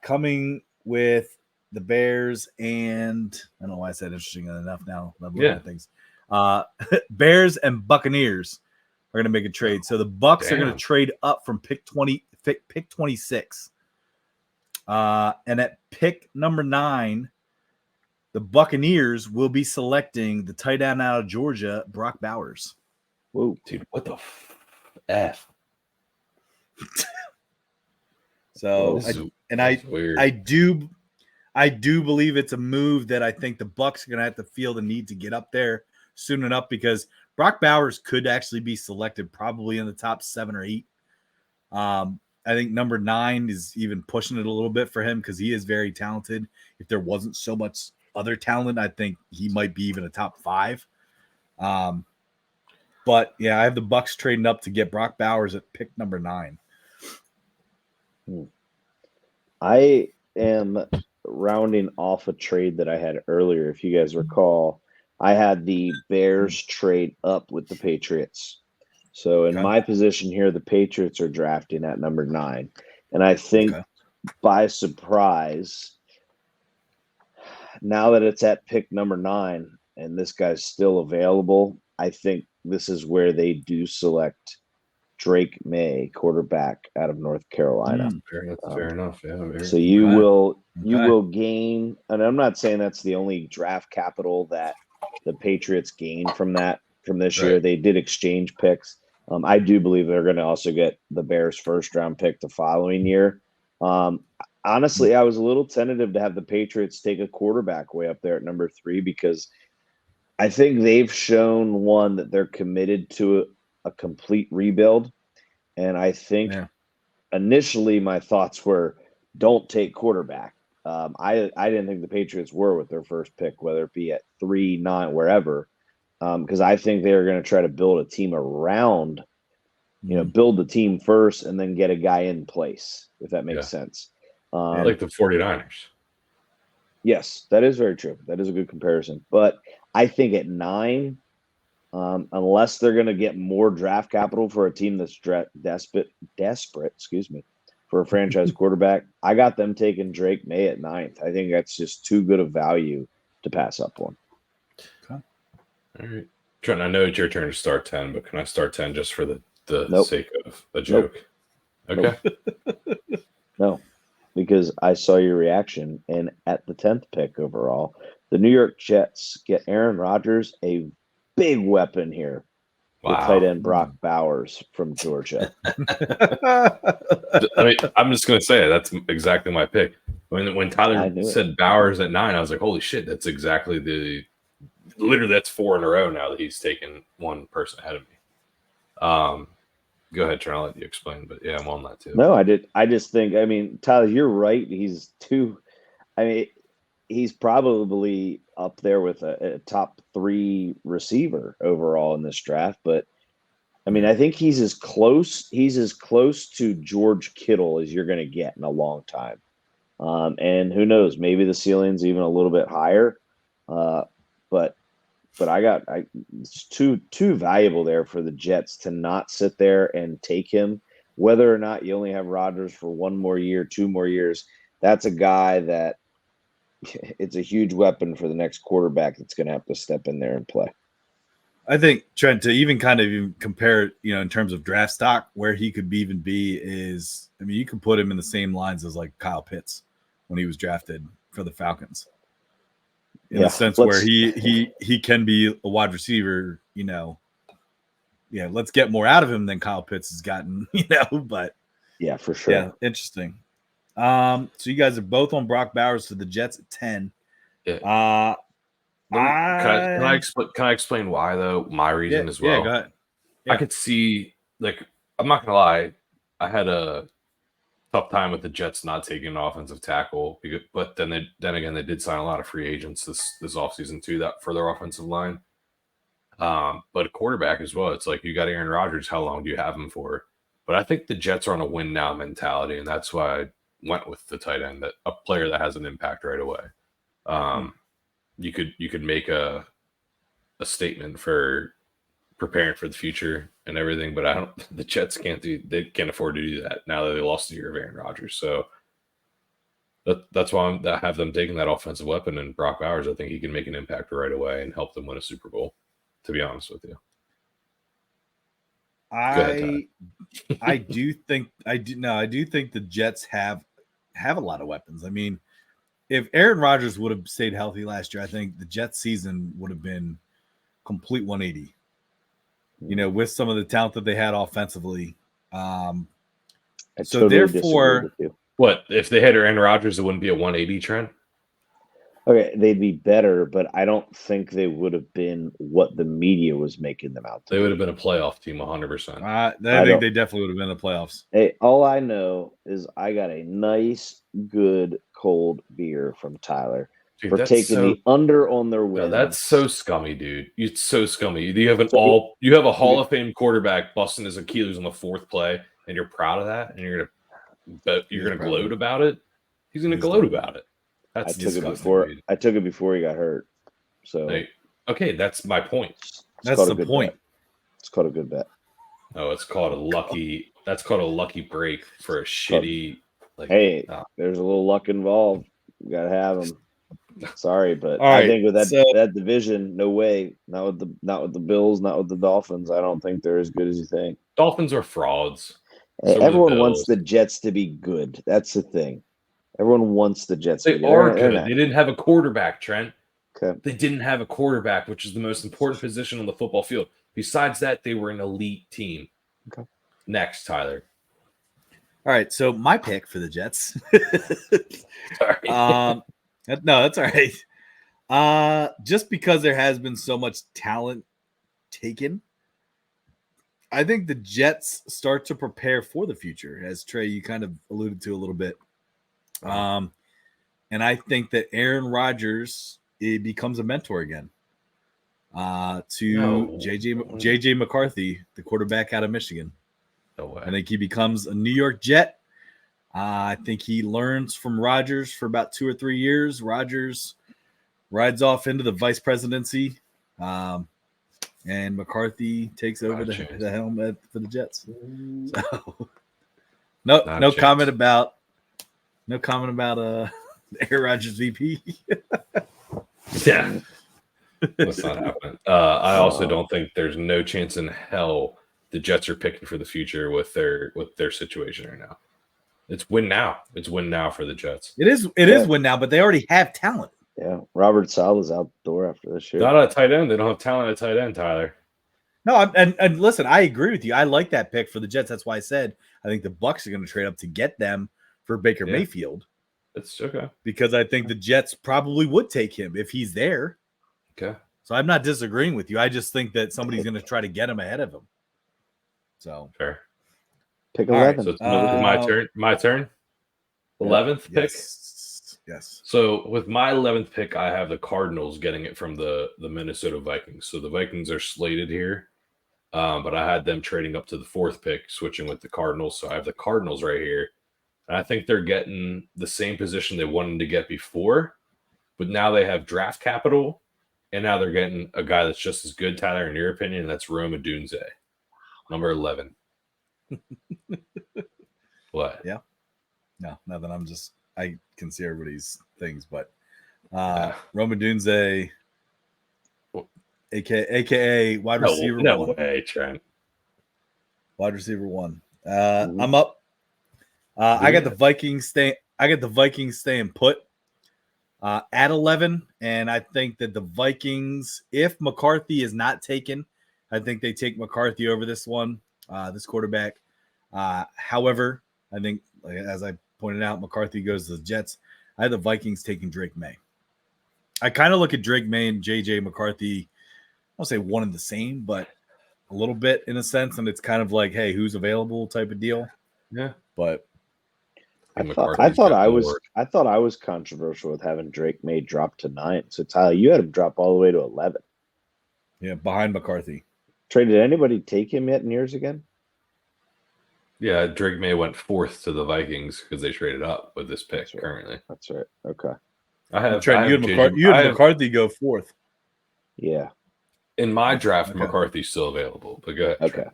coming with the Bears and I don't know why I said interestingly enough now. I'm looking at things. Bears and Buccaneers are going to make a trade. So the Bucs are going to trade up from pick 26. And at pick number 9, the Buccaneers will be selecting the tight end out of Georgia, Brock Bowers. Whoa, dude, what the F? So, I do believe it's a move that I think the Bucs are going to have to feel the need to get up there soon enough because Brock Bowers could actually be selected probably in the top 7 or 8. I think number 9 is even pushing it a little bit for him because he is very talented. If there wasn't so much other talent, I think he might be even a top 5. But yeah, I have the Bucs trading up to get Brock Bowers at pick number 9. I am rounding off a trade that I had earlier. If you guys recall, I had the Bears trade up with the Patriots. So in my position here, the Patriots are drafting at number 9. And I think by surprise, now that it's at pick number 9 and this guy's still available, I think this is where they do select Drake May, quarterback out of North Carolina. Fair enough. Yeah, so you will gain, and I'm not saying that's the only draft capital that the Patriots gain from this year. They did exchange picks. I do believe they're going to also get the Bears' first-round pick the following year. Honestly, I was a little tentative to have the Patriots take a quarterback way up there at number 3 because I think they've shown that they're committed to a complete rebuild. And I think initially my thoughts were don't take quarterback. I didn't think the Patriots were with their first pick, whether it be at 3, 9, wherever. Because I think they're going to try to build a team around, build the team first and then get a guy in place, if that makes sense. Like the 49ers. Yes, that is very true. That is a good comparison. But I think at 9, unless they're going to get more draft capital for a team that's desperate, for a franchise quarterback, I got them taking Drake May at 9th. I think that's just too good of value to pass up on. All right. Trent, I know it's your turn to start 10, but can I start 10 just for the sake of a joke? Okay. No, because I saw your reaction. And at the 10th pick overall, the New York Jets get Aaron Rodgers, a big weapon here. With tight end Brock Bowers from Georgia. I mean, I'm just going to say that's exactly my pick. When Tyler said Bowers at 9, I was like, holy shit, that's exactly literally that's 4 in a row now that he's taken one person ahead of me. Go ahead, Trent. I'll let you explain, but yeah, I'm on that too. No, I did. I just think, Tyler, you're right. He's he's probably up there with a top 3 receiver overall in this draft. But I think he's as close to George Kittle as you're going to get in a long time. And who knows, maybe the ceiling's even a little bit higher. But it's too valuable there for the Jets to not sit there and take him. Whether or not you only have Rodgers for 1 more year, 2 more years, that's a guy that it's a huge weapon for the next quarterback that's going to have to step in there and play. I think, Trent, to even kind of compare, in terms of draft stock, where he could even be is, you could put him in the same lines as like Kyle Pitts when he was drafted for the Falcons. In the sense where he can be a wide receiver, let's get more out of him than Kyle Pitts has gotten, but yeah, for sure. Yeah, interesting. So you guys are both on Brock Bowers to the Jets at 10. Yeah. Can I explain why though? My reason as well. Yeah, go ahead. Yeah. I could see, I'm not gonna lie, I had a tough time with the Jets not taking an offensive tackle, but then again they did sign a lot of free agents this offseason too, that for their offensive line. But a quarterback as well. It's like you got Aaron Rodgers, how long do you have him for? But I think the Jets are on a win now mentality, and that's why I went with the tight end, that a player that has an impact right away. You could make a statement for preparing for the future and everything. But the Jets can't afford to do that now that they lost a year of Aaron Rodgers. So that's why I have them taking that offensive weapon, and Brock Bowers. I think he can make an impact right away and help them win a Super Bowl. To be honest with you, I do think the Jets have a lot of weapons. I mean, if Aaron Rodgers would have stayed healthy last year, I think the Jets season would have been complete 180. With some of the talent that they had offensively. Therefore, what if they had Aaron Rodgers? It wouldn't be a 180 trend. Okay, they'd be better, but I don't think they would have been what the media was making them out to be. They would have been a playoff team 100%. I think they definitely would have been in the playoffs. Hey, all I know is I got a nice, good, cold beer from Tyler for taking the under on their win. That's so scummy, dude. It's so scummy. You have a Hall of Fame quarterback busting his Achilles on the fourth play, and you're proud of that, and you're gonna gloat about it. He's gonna gloat about it. I took it before he got hurt. So okay, that's my point. That's the point. Bet. It's called a good bet. Oh, it's called a lucky. That's called a lucky break for a shitty. There's a little luck involved. You gotta have them. Sorry, but I think with that division, no way. Not with the Bills, not with the Dolphins. I don't think they're as good as you think. Dolphins are frauds. Everyone wants the Jets to be good. That's the thing. Everyone wants the Jets. They are good. They didn't have a quarterback, Trent. Okay. They didn't have a quarterback, which is the most important position on the football field. Besides that, they were an elite team. Okay. Next, Tyler. All right. So my pick for the Jets. Sorry. No, that's all right. Just because there has been so much talent taken, I think the Jets start to prepare for the future, as Trey, you kind of alluded to a little bit. And I think that Aaron Rodgers becomes a mentor again to JJ McCarthy, the quarterback out of Michigan. No way. I think he becomes a New York Jet. I think he learns from Rodgers for about 2 or 3 years. Rodgers rides off into the vice presidency, and McCarthy takes over the helm for the Jets. So, no comment about Aaron Rodgers VP. Yeah, that's not happening. I also don't think there's no chance in hell the Jets are picking for the future with their situation right now. It's win now. It's win now for the Jets. It is win now, but they already have talent. Yeah, Robert Saleh's out the door after this year. Not at tight end. They don't have talent at tight end, Tyler. No, and listen, I agree with you. I like that pick for the Jets. That's why I said I think the Bucs are going to trade up to get them for Baker Mayfield. It's okay. Because I think the Jets probably would take him if he's there. Okay. So I'm not disagreeing with you. I just think that somebody's going to try to get him ahead of him. So fair. Pick 11. So it's my turn. My turn. 11th pick. Yes. So with my 11th pick, I have the Cardinals getting it from the Minnesota Vikings. So the Vikings are slated here, but I had them trading up to the 4th pick, switching with the Cardinals. So I have the Cardinals right here. And I think they're getting the same position they wanted to get before, but now they have draft capital, and now they're getting a guy that's just as good, Tyler, in your opinion, and that's Rome Odunze, number 11. What? Yeah. No, nothing. I can see everybody's things, but Rome Odunze, aka wide receiver. No way, Trent. Wide receiver 1. I'm up. I got the Vikings staying put at 11, and I think that the Vikings, if McCarthy is not taken, I think they take McCarthy over this quarterback. However, I think, as I pointed out, McCarthy goes to the Jets. I have the Vikings taking Drake May. I kind of look at Drake May and JJ McCarthy, I won't say one and the same, but a little bit in a sense, and it's kind of like, hey, who's available type of deal. Yeah, but I thought I was controversial with having Drake May drop to 9. So Tyler, you had him drop all the way to 11. Yeah, behind McCarthy. Trey, did anybody take him yet in yours again? Yeah, Drake May went 4th to the Vikings because they traded up with this pick currently. That's right. Okay. You had McCarthy go 4th. Yeah. In my draft, McCarthy's still available, but go ahead. Okay.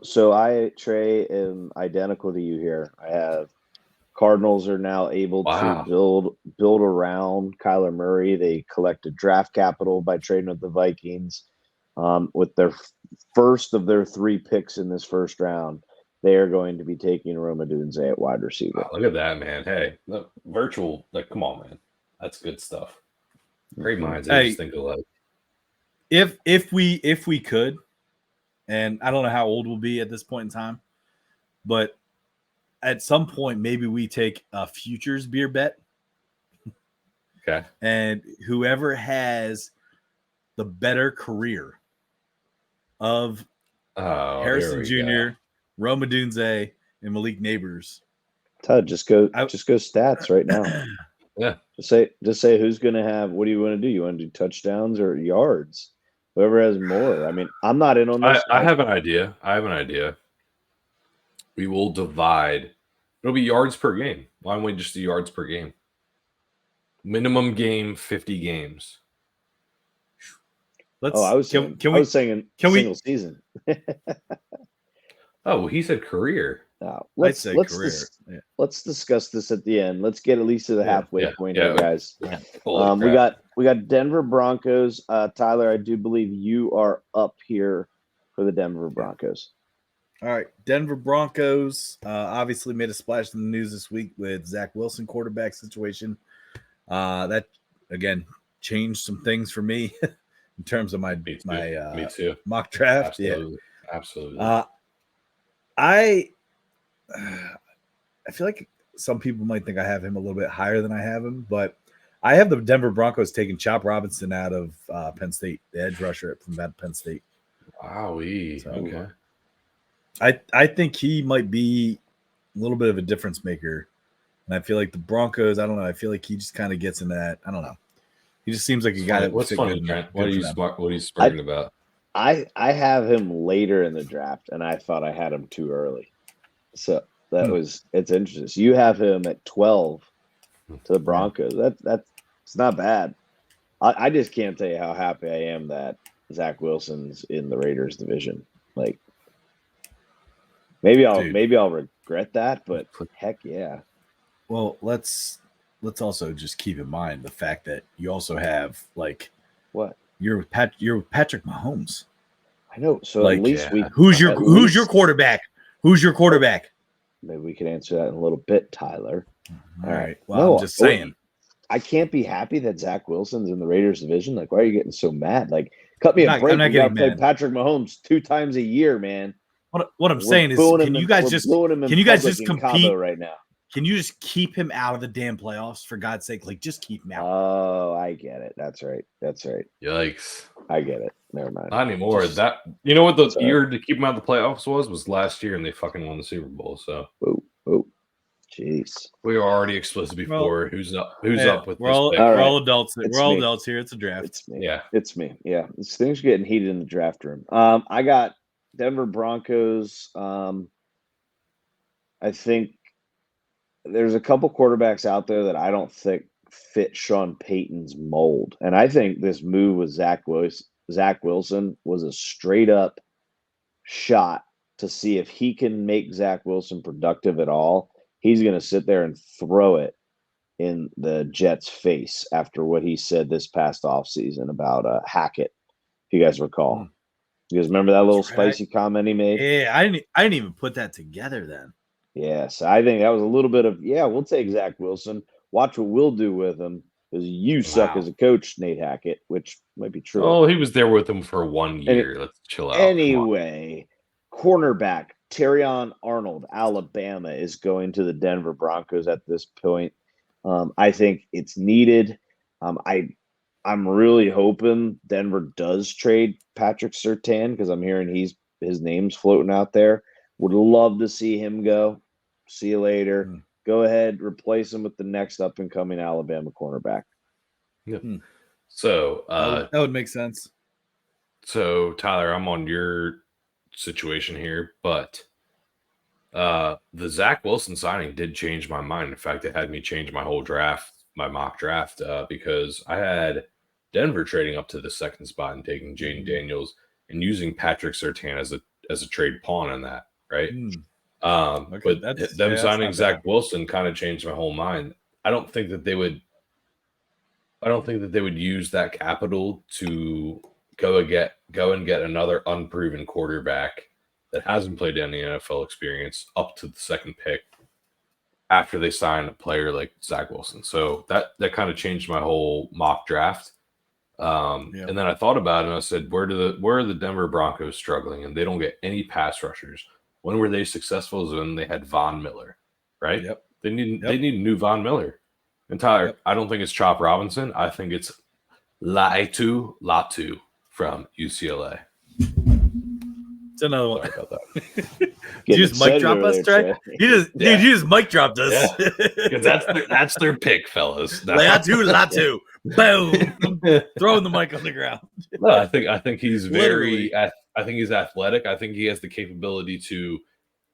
So Trey, am identical to you here. I have Cardinals are now able to build around Kyler Murray. They collected draft capital by trading with the Vikings. With their first of their 3 picks in this first round, they are going to be taking Rome Odunze at wide receiver. Wow, look at that, man. Hey, look, virtual, come on, man. That's good stuff. Great minds. I just think alike. If we could, and I don't know how old we'll be at this point in time, but at some point maybe we take a futures beer bet. Okay. And whoever has the better career of Harrison Jr., Rome Odunze, and Malik Neighbors. Todd, just go stats right now. Yeah. Just say who's going to have. What do you want to do? You want to do touchdowns or yards? Whoever has more. I mean, I'm not in on this. I have an idea. We will divide. It'll be yards per game. Why don't we just do yards per game? Minimum game, 50 games. I was saying single season. Oh, he said career. Let's discuss this at the end. Let's get at least to the halfway point here, guys. We got Denver Broncos. Tyler, I do believe you are up here for the Denver Broncos. All right, Denver Broncos obviously made a splash in the news this week with Zach Wilson quarterback situation. That again changed some things for me in terms of my me too. Mock draft. Absolutely. I feel like some people might think I have him a little bit higher than I have him, but I have the Denver Broncos taking Chop Robinson out of Penn State, the edge rusher from Penn State. Wowee. So, okay. I think he might be a little bit of a difference maker. And I feel like the Broncos, I don't know. I feel like he just kind of gets in that. I don't know. He just seems like a guy that would fit good. What are you sparking about? I have him later in the draft, and I thought I had him too early. So it's interesting. So you have him at 12 to the Broncos. That's not bad. I just can't tell you how happy I am that Zach Wilson's in the Raiders division. Like maybe I'll regret that, but heck yeah. Well, let's also just keep in mind the fact that you also have what? You're with Patrick Mahomes. I know. So at least who's your quarterback? Who's your quarterback? Maybe we can answer that in a little bit, Tyler. All right. Well, I'm just saying. I can't be happy that Zach Wilson's in the Raiders division. Why are you getting so mad? Cut me a break. You got to play Patrick Mahomes 2 times a year, man. What I'm saying is, can you guys just compete right now? Can you just keep him out of the damn playoffs for God's sake? Just keep him out. Oh, I get it. That's right. Yikes! I get it. Never mind. Not anymore. You know what the year to keep him out of the playoffs was last year, and they fucking won the Super Bowl. So, jeez. We were already explicit before. Who's up with we're all adults. We're all adults here. It's a draft. It's me. Yeah, things are getting heated in the draft room. I got Denver Broncos. I think there's a couple quarterbacks out there that I don't think fit Sean Payton's mold. And I think this move with Zach Wilson was a straight up shot to see if he can make Zach Wilson productive at all. He's going to sit there and throw it in the Jets' face after what he said this past offseason about Hackett, if you guys recall. You guys remember that little spicy comment he made? Yeah, I didn't even put that together then. Yes, I think that was a little bit of, we'll take Zach Wilson. Watch what we'll do with him because you suck as a coach, Nate Hackett, which might be true. Oh, he was there with him for 1 year. Let's chill out. Anyway, cornerback Terrion Arnold, Alabama, is going to the Denver Broncos at this point. I think it's needed. I'm really hoping Denver does trade Patrick Surtain because I'm hearing his name's floating out there. Would love to see him go. See you later. Go ahead, replace him with the next up-and-coming Alabama cornerback. Yep. So that would make sense. So, Tyler, I'm on your situation here, but the Zach Wilson signing did change my mind. In fact, it had me change my whole draft, my mock draft, because I had Denver trading up to the second spot and taking Jaden Daniels and using Patrick Surtain as a trade pawn in that, right? Okay, but them signing Zach Wilson kind of changed my whole mind. I don't think that they would use that capital to go and get another unproven quarterback that hasn't played any NFL experience up to the second pick after they sign a player like Zach Wilson. So that kind of changed my whole mock draft. And then I thought about it and I said, where are the Denver Broncos struggling? And they don't get any pass rushers. When were they successful? Is when they had Von Miller, right? Yep. They need a new Von Miller. And Tyler, I don't think it's Chop Robinson. I think it's Latu from UCLA. It's another one. Sorry about that. Did you just mic drop us, Trey? You just mic dropped us. Because that's their pick, fellas. Latu. Boom. Throwing the mic on the ground. No, I think he's I think he's athletic. I think he has the capability to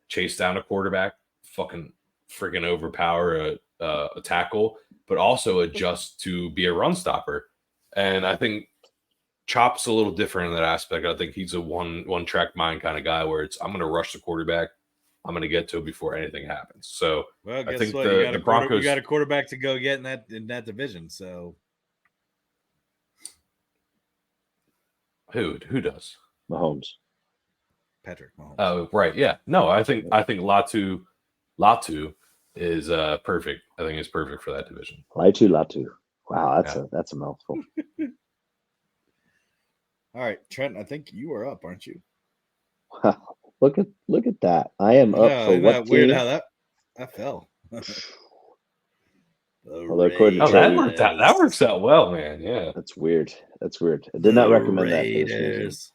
chase down a quarterback, freaking overpower a tackle, but also adjust to be a run stopper. And I think Chop's a little different in that aspect. I think he's a one track mind kind of guy where it's I'm going to rush the quarterback. I'm going to get to it before anything happens. So well, I think what? the Broncos you got a quarterback to go get in that division. So who does? Mahomes. Patrick Mahomes. Oh, right. Yeah. No, I think Latu is perfect. I think it's perfect for that division. Latu. Wow, that's a mouthful. All right, Trent, I think you are up, aren't you? Wow, look at that. I am up for what team? Weird how that fell. That works out well, man. Yeah. That's weird. I did not recommend that for this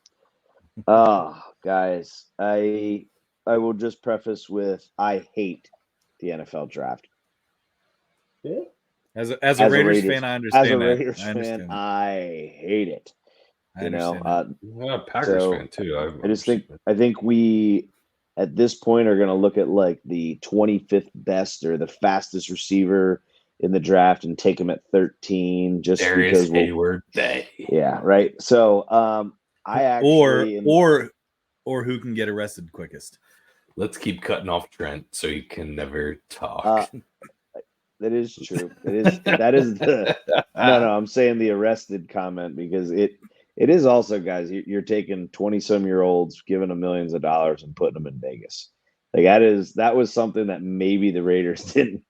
reason. Guys, I will just preface with I hate the NFL draft. Yeah. As a Raiders fan, I understand. As a Raiders fan, I hate it. Packers fan too. I think we at this point are going to look at like the 25th best or the fastest receiver in the draft and take him at 13 just Darius because Hayward. Yeah, right. So I actually or who can get arrested quickest. Let's keep cutting off Trent so he can never talk. That is true. That is the no. I'm saying the arrested comment because it is also, guys. You're taking 20-some-year-olds, giving them millions of dollars, and putting them in Vegas. Like that was something that maybe the Raiders didn't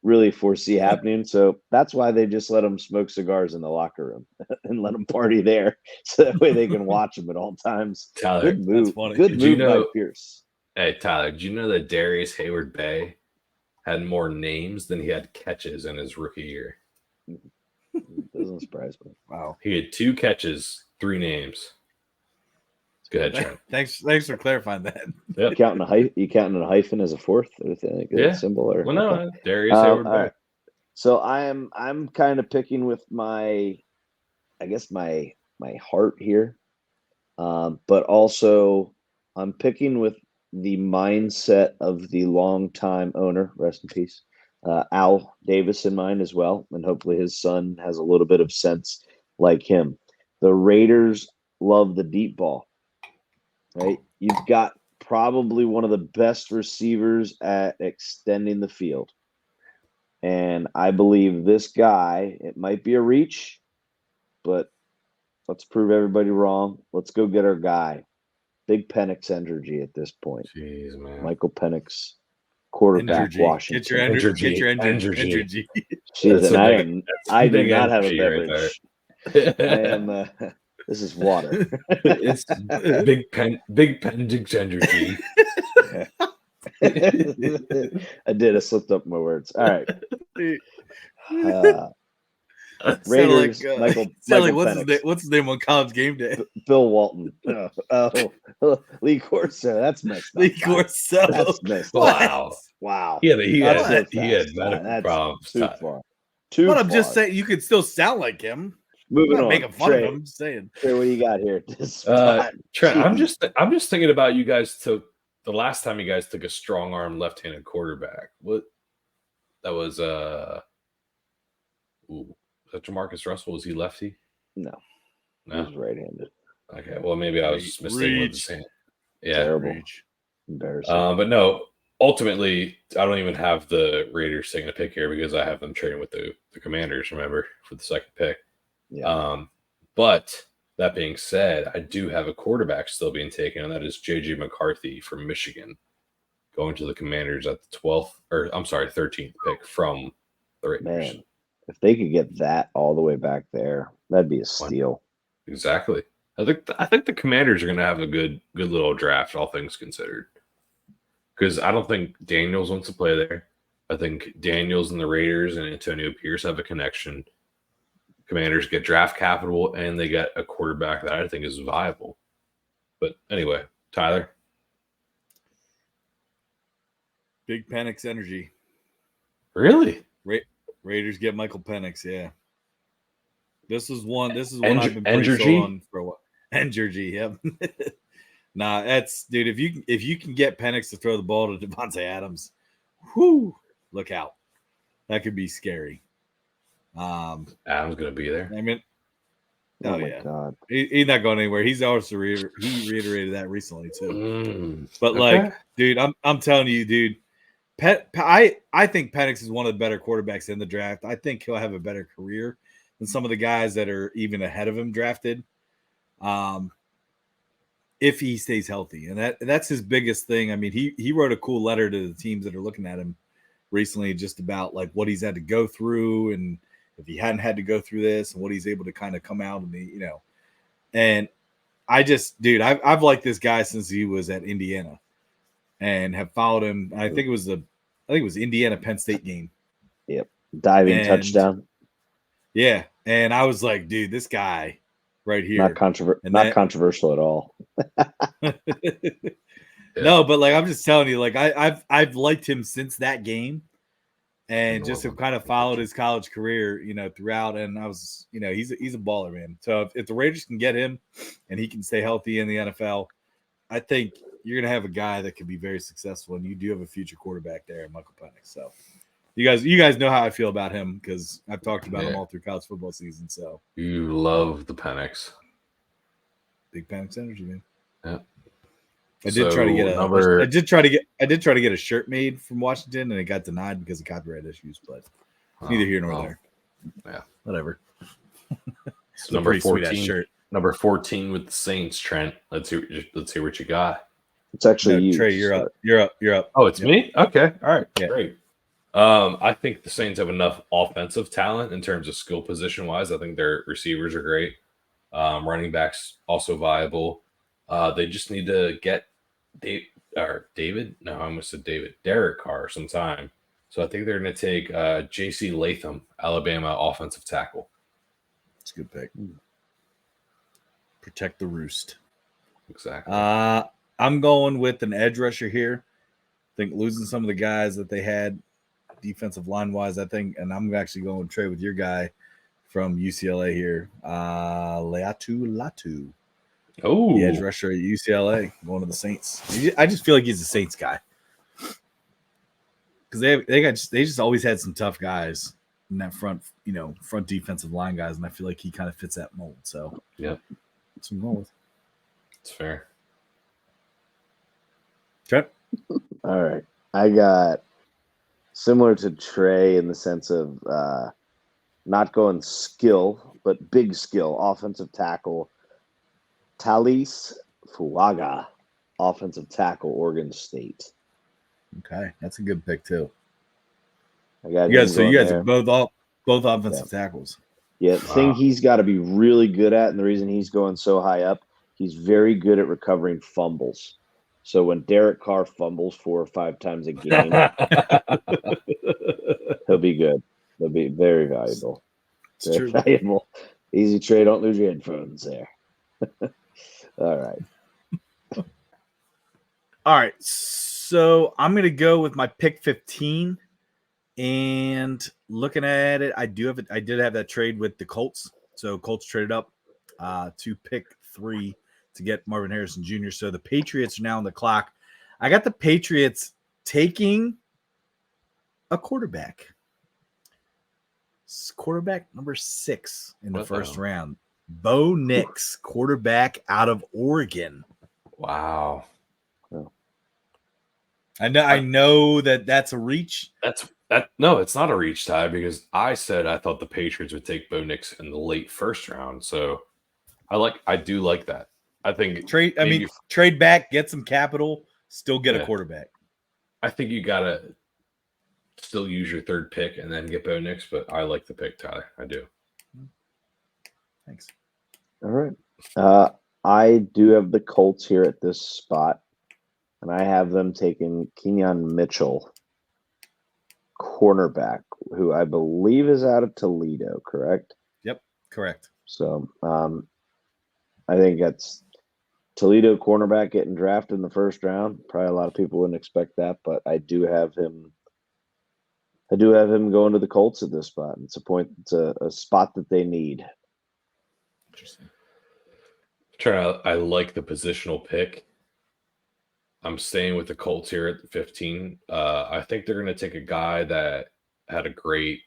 really foresee happening. So that's why they just let them smoke cigars in the locker room and let them party there, so that way they can watch them at all times. Tyler, good move. That's funny. Good move by Pierce. Hey, Tyler, did you know that Darius Hayward Bay had more names than he had catches in his rookie year? Doesn't surprise me. Wow. He had 2 catches, 3 names. Go ahead, Trent. Thanks for clarifying that. Yep. You counting a hyphen as a fourth symbol? Or well, no, Darius Hayward Bay. Right. So I'm kind of picking with my heart here, but also I'm picking with the mindset of the longtime owner, rest in peace, Al Davis in mind as well, and hopefully his son has a little bit of sense like him. The Raiders love the deep ball, right? You've got probably one of the best receivers at extending the field. And I believe this guy, it might be a reach, but let's prove everybody wrong. Let's go get our guy. Big Penix energy at this point. Jeez, man. Michael Penix, quarterback, Washington. Get your energy. Jeez, I do not have a beverage. I am. This is water. It's big Pendix energy. I did. I slipped up my words. All right. Raiders. Michael what's his name on College Game Day? Bill Walton. Lee Corso. That's messed up. Lee Corso. That's messed up. Wow. Yeah, he had medical problems. Too far. But I'm just saying, you could still sound like him. Moving on. Making fun of him. I'm just saying. Trey, what do you got here? Trent, I'm just thinking about you guys took the last time you guys took a strong arm left-handed quarterback. What that was? Was that Jamarcus Russell? Was he lefty? No, No. he's right-handed. Okay, well maybe I was just mistaken with the same. Yeah, Terrible, embarrassing. but no. Ultimately, I don't even have the Raiders taking a pick here because I have them trading with the Commanders. Remember, for the second pick. Yeah. But that being said, I do have a quarterback still being taken, and that is J.J. McCarthy from Michigan, going to the Commanders at the 13th pick from the Raiders. Man, if they could get that all the way back there, that'd be a steal. Exactly. I think the Commanders are going to have a good little draft, all things considered. Because I don't think Daniels wants to play there. I think Daniels and the Raiders and Antonio Pierce have a connection. Commanders get draft capital, and they get a quarterback that I think is viable. But anyway, Tyler. Big Penix energy. Really? Raiders get Michael Penix, yeah. This is one I've been pretty Energy sold on for a while. Energy, yep. Nah, that's dude. If you can get Penix to throw the ball to Devontae Adams, whoo, look out. That could be scary. Adam's gonna be there. I mean, oh my God, he's not going anywhere. He's also he reiterated that recently too. But okay. like, dude, I'm telling you, dude. I think Penix is one of the better quarterbacks in the draft. I think he'll have a better career than some of the guys that are even ahead of him drafted. If he stays healthy, and that's his biggest thing. I mean, he wrote a cool letter to the teams that are looking at him recently, just about like what he's had to go through, and if he hadn't had to go through this, and what he's able to kind of come out and And I just, dude, I've liked this guy since he was at Indiana, and have followed him. I think it was Indiana Penn State game. Yep, diving touchdown. Yeah, and I was like, dude, this guy. Right here, not controversial at all. No, but like I'm just telling you, like I've liked him since that game, and just have kind of followed his college career, throughout. And I was, he's a baller, man. So if the Raiders can get him, and he can stay healthy in the NFL, I think you're gonna have a guy that could be very successful, and you do have a future quarterback there, Michael Penix. So. You guys know how I feel about him because I've talked about him all through college football season. So you love the Penix, big Penix energy, man. Yeah, I did try to get a shirt made from Washington, and it got denied because of copyright issues. But neither here nor there. Yeah, whatever. It's number 14. Shirt. Number 14 with the Saints. Trent, let's see what you got. It's actually you. Trey. You're up. Oh, it's me. Okay, all right, great. I think the Saints have enough offensive talent in terms of skill position wise. I think their receivers are great. Running backs also viable. They just need to get Derek Carr sometime. So I think they're going to take J.C. Latham, Alabama offensive tackle. It's a good pick. Protect the roost. Exactly. I'm going with an edge rusher here. I think losing some of the guys that they had defensive line wise, I think, and I'm actually going to trade with your guy from UCLA here, Leatu Latu. Oh, the edge rusher at UCLA, going to the Saints. I just feel like he's a Saints guy because they just always had some tough guys in that front defensive line guys, and I feel like he kind of fits that mold. So yeah, that's what I'm going with. It's fair. Trent? All right, I got similar to Trey in the sense of not going skill, but big skill, offensive tackle. Talis Fuaga, offensive tackle, Oregon State. Okay, that's a good pick too. I got you guys are both offensive tackles. Yeah, the thing he's got to be really good at, and the reason he's going so high up, he's very good at recovering fumbles. So when Derek Carr fumbles 4 or 5 times a game, he'll be good. He'll be very valuable. It's true. Valuable. Easy trade. Don't lose your headphones there. All right. So I'm going to go with my pick 15. And looking at it, I did have that trade with the Colts. So Colts traded up to pick 3 to get Marvin Harrison Jr. So the Patriots are now on the clock. I got the Patriots taking a quarterback. Quarterback number 6 in the first round. Bo Nix, quarterback out of Oregon. Wow. I know that's a reach. No, it's not a reach, Ty, because I said I thought the Patriots would take Bo Nix in the late first round. So I do like that. I think trade back, get some capital, still get a quarterback. I think you gotta still use your third pick and then get Bo Nix, but I like the pick, Tyler. I do. Thanks. All right. I do have the Colts here at this spot, and I have them taking Kenyon Mitchell, cornerback, who I believe is out of Toledo, correct? Yep, correct. So I think that's Toledo cornerback getting drafted in the first round. Probably a lot of people wouldn't expect that, but I do have him going to the Colts at this spot. It's a spot that they need. Interesting. I like the positional pick. I'm staying with the Colts here at 15. I think they're going to take a guy that had a great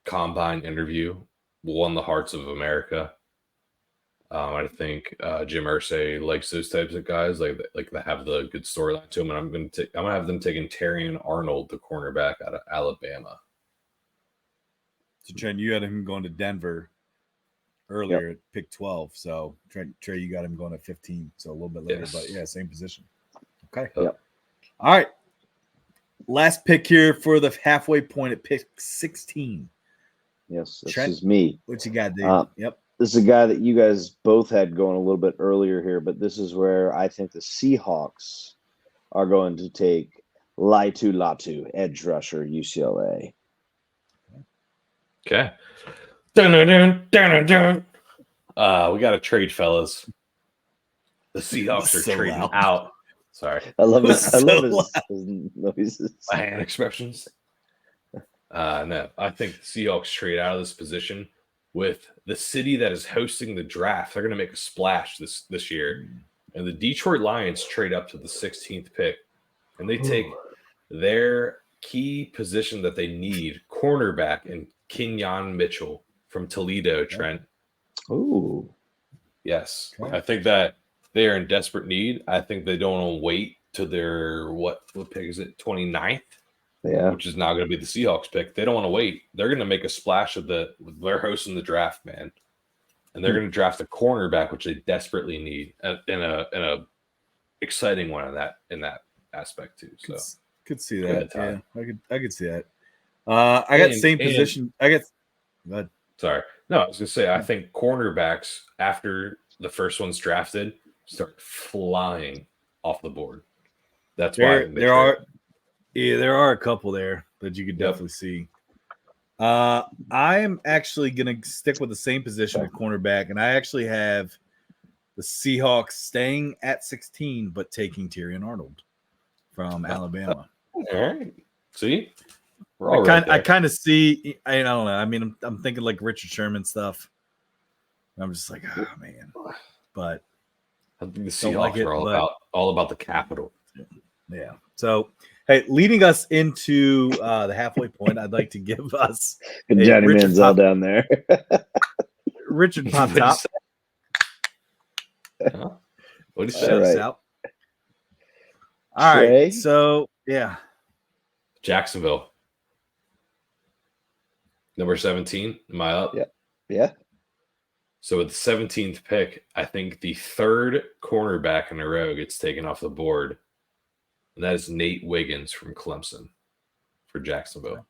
combine interview, won the hearts of America. I think Jim Irsay likes those types of guys, like that have the good storyline to them. And I'm gonna have them taking Terrion Arnold, the cornerback out of Alabama. So Trent, you had him going to Denver earlier at pick 12. So Trey, you got him going at 15, so a little bit later, but yeah, same position. Okay. Yep. All right. Last pick here for the halfway point at pick 16. Yes, this Trent, is me. What you got, dude? Yep. This is a guy that you guys both had going a little bit earlier here, but this is where I think the Seahawks are going to take Latu, edge rusher, UCLA. Okay. We got to trade, fellas. The Seahawks are trading out. Sorry. I love it. I love his noises. My hand expressions. No, I think the Seahawks trade out of this position with the city that is hosting the draft. They're going to make a splash this year. And the Detroit Lions trade up to the 16th pick. And they take their key position that they need, cornerback, and Kenyon Mitchell from Toledo, Trent. Ooh. Yes. Okay. I think that they are in desperate need. I think they don't want to wait to their, what pick is it, 29th? Yeah. Which is now going to be the Seahawks pick. They don't want to wait. They're going to make a splash they're hosting the draft, man. And they're going to draft a cornerback, which they desperately need, in a exciting one in that aspect too. So could see that. Yeah, I could see that. I got the same position. Go ahead. Sorry. No, I was going to say, I think cornerbacks after the first one's drafted start flying off the board. That's why there are a couple there that you could definitely see. I am actually going to stick with the same position at cornerback, and I actually have the Seahawks staying at 16, but taking Terrion Arnold from Alabama. All right. See? I kind of see. I don't know. I mean, I'm thinking like Richard Sherman stuff. I'm just like, oh man. But I think the Seahawks are all about the capital. Yeah. So, hey, leading us into the halfway point, I'd like to give us Johnny Manziel down there. Richard Pop Top. What did you say? All right. So, yeah. Jacksonville. Number 17. Am I up? Yeah. So with the 17th pick, I think the third cornerback in a row gets taken off the board. And that is Nate Wiggins from Clemson for Jacksonville.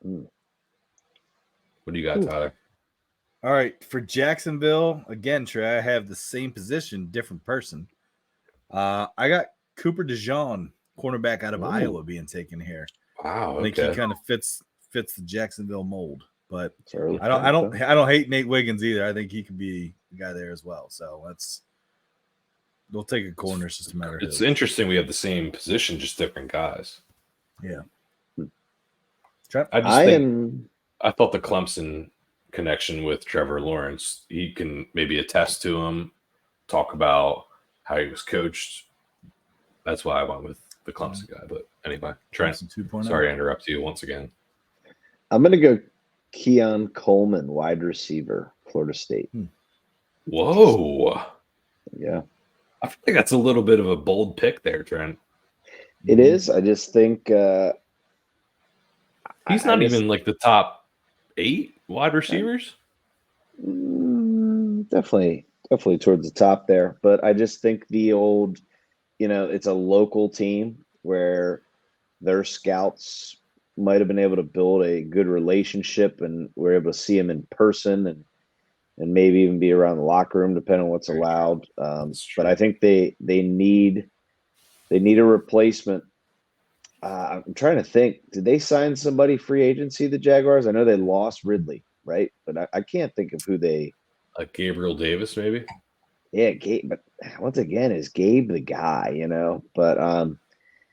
What do you got, Tyler? All right. For Jacksonville, again, Trey, I have the same position, different person. I got Cooper DeJean, cornerback out of Iowa, being taken here. Wow. I think he kind of fits the Jacksonville mold. But I don't hate Nate Wiggins either. I think he could be the guy there as well. So they'll take a corner. It's just a matter of It's interesting we have the same position, just different guys. Yeah. I thought the Clemson connection with Trevor Lawrence, he can maybe attest to him, talk about how he was coached. That's why I went with the Clemson guy. But anyway, Trent, sorry to interrupt you once again. I'm going to go Keon Coleman, wide receiver, Florida State. Whoa. Yeah. I feel like that's a little bit of a bold pick there, Trent. It is. I just think he's not even like the top 8 wide receivers. Definitely towards the top there. But I just think the old, it's a local team where their scouts might have been able to build a good relationship, and we're able to see him in person and maybe even be around the locker room, depending on what's allowed. But I think they need a replacement. I'm trying to think. Did they sign somebody free agency, the Jaguars? I know they lost Ridley, right? But I can't think of who they. Gabriel Davis, maybe. Yeah, Gabe. But once again, is Gabe the guy? But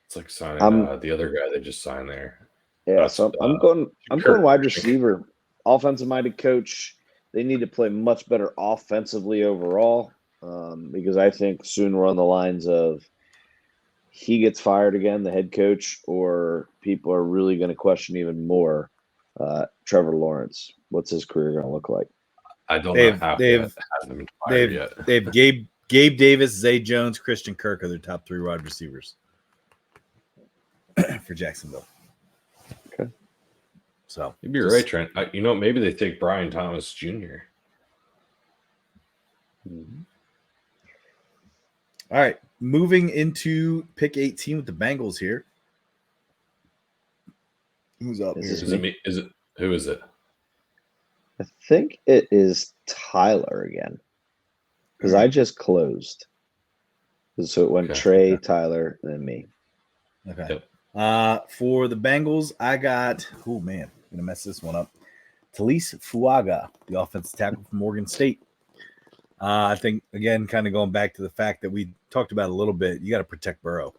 it's like signing the other guy they just signed there. Yeah, so I'm going wide receiver, offensive-minded coach. They need to play much better offensively overall, because I think soon we're on the lines of he gets fired again, the head coach, or people are really going to question even more Trevor Lawrence. What's his career going to look like? I don't know how he hasn't been fired yet. They've Gabe Davis, Zay Jones, Christian Kirk are their top 3 wide receivers for Jacksonville. Okay. So you'd be right, Trent. Maybe they take Brian Thomas Jr. Mm-hmm. All right, moving into pick 18 with the Bengals here. Who's up here? Who is it? I think it is Tyler again, because I just closed. So it went Trey, Tyler, and then me. Okay. Yep. For the Bengals, I got, I'm going to mess this one up. Talise Fuaga, the offensive tackle from Morgan State. I think, again, kind of going back to the fact that we talked about a little bit, you got to protect Burrow.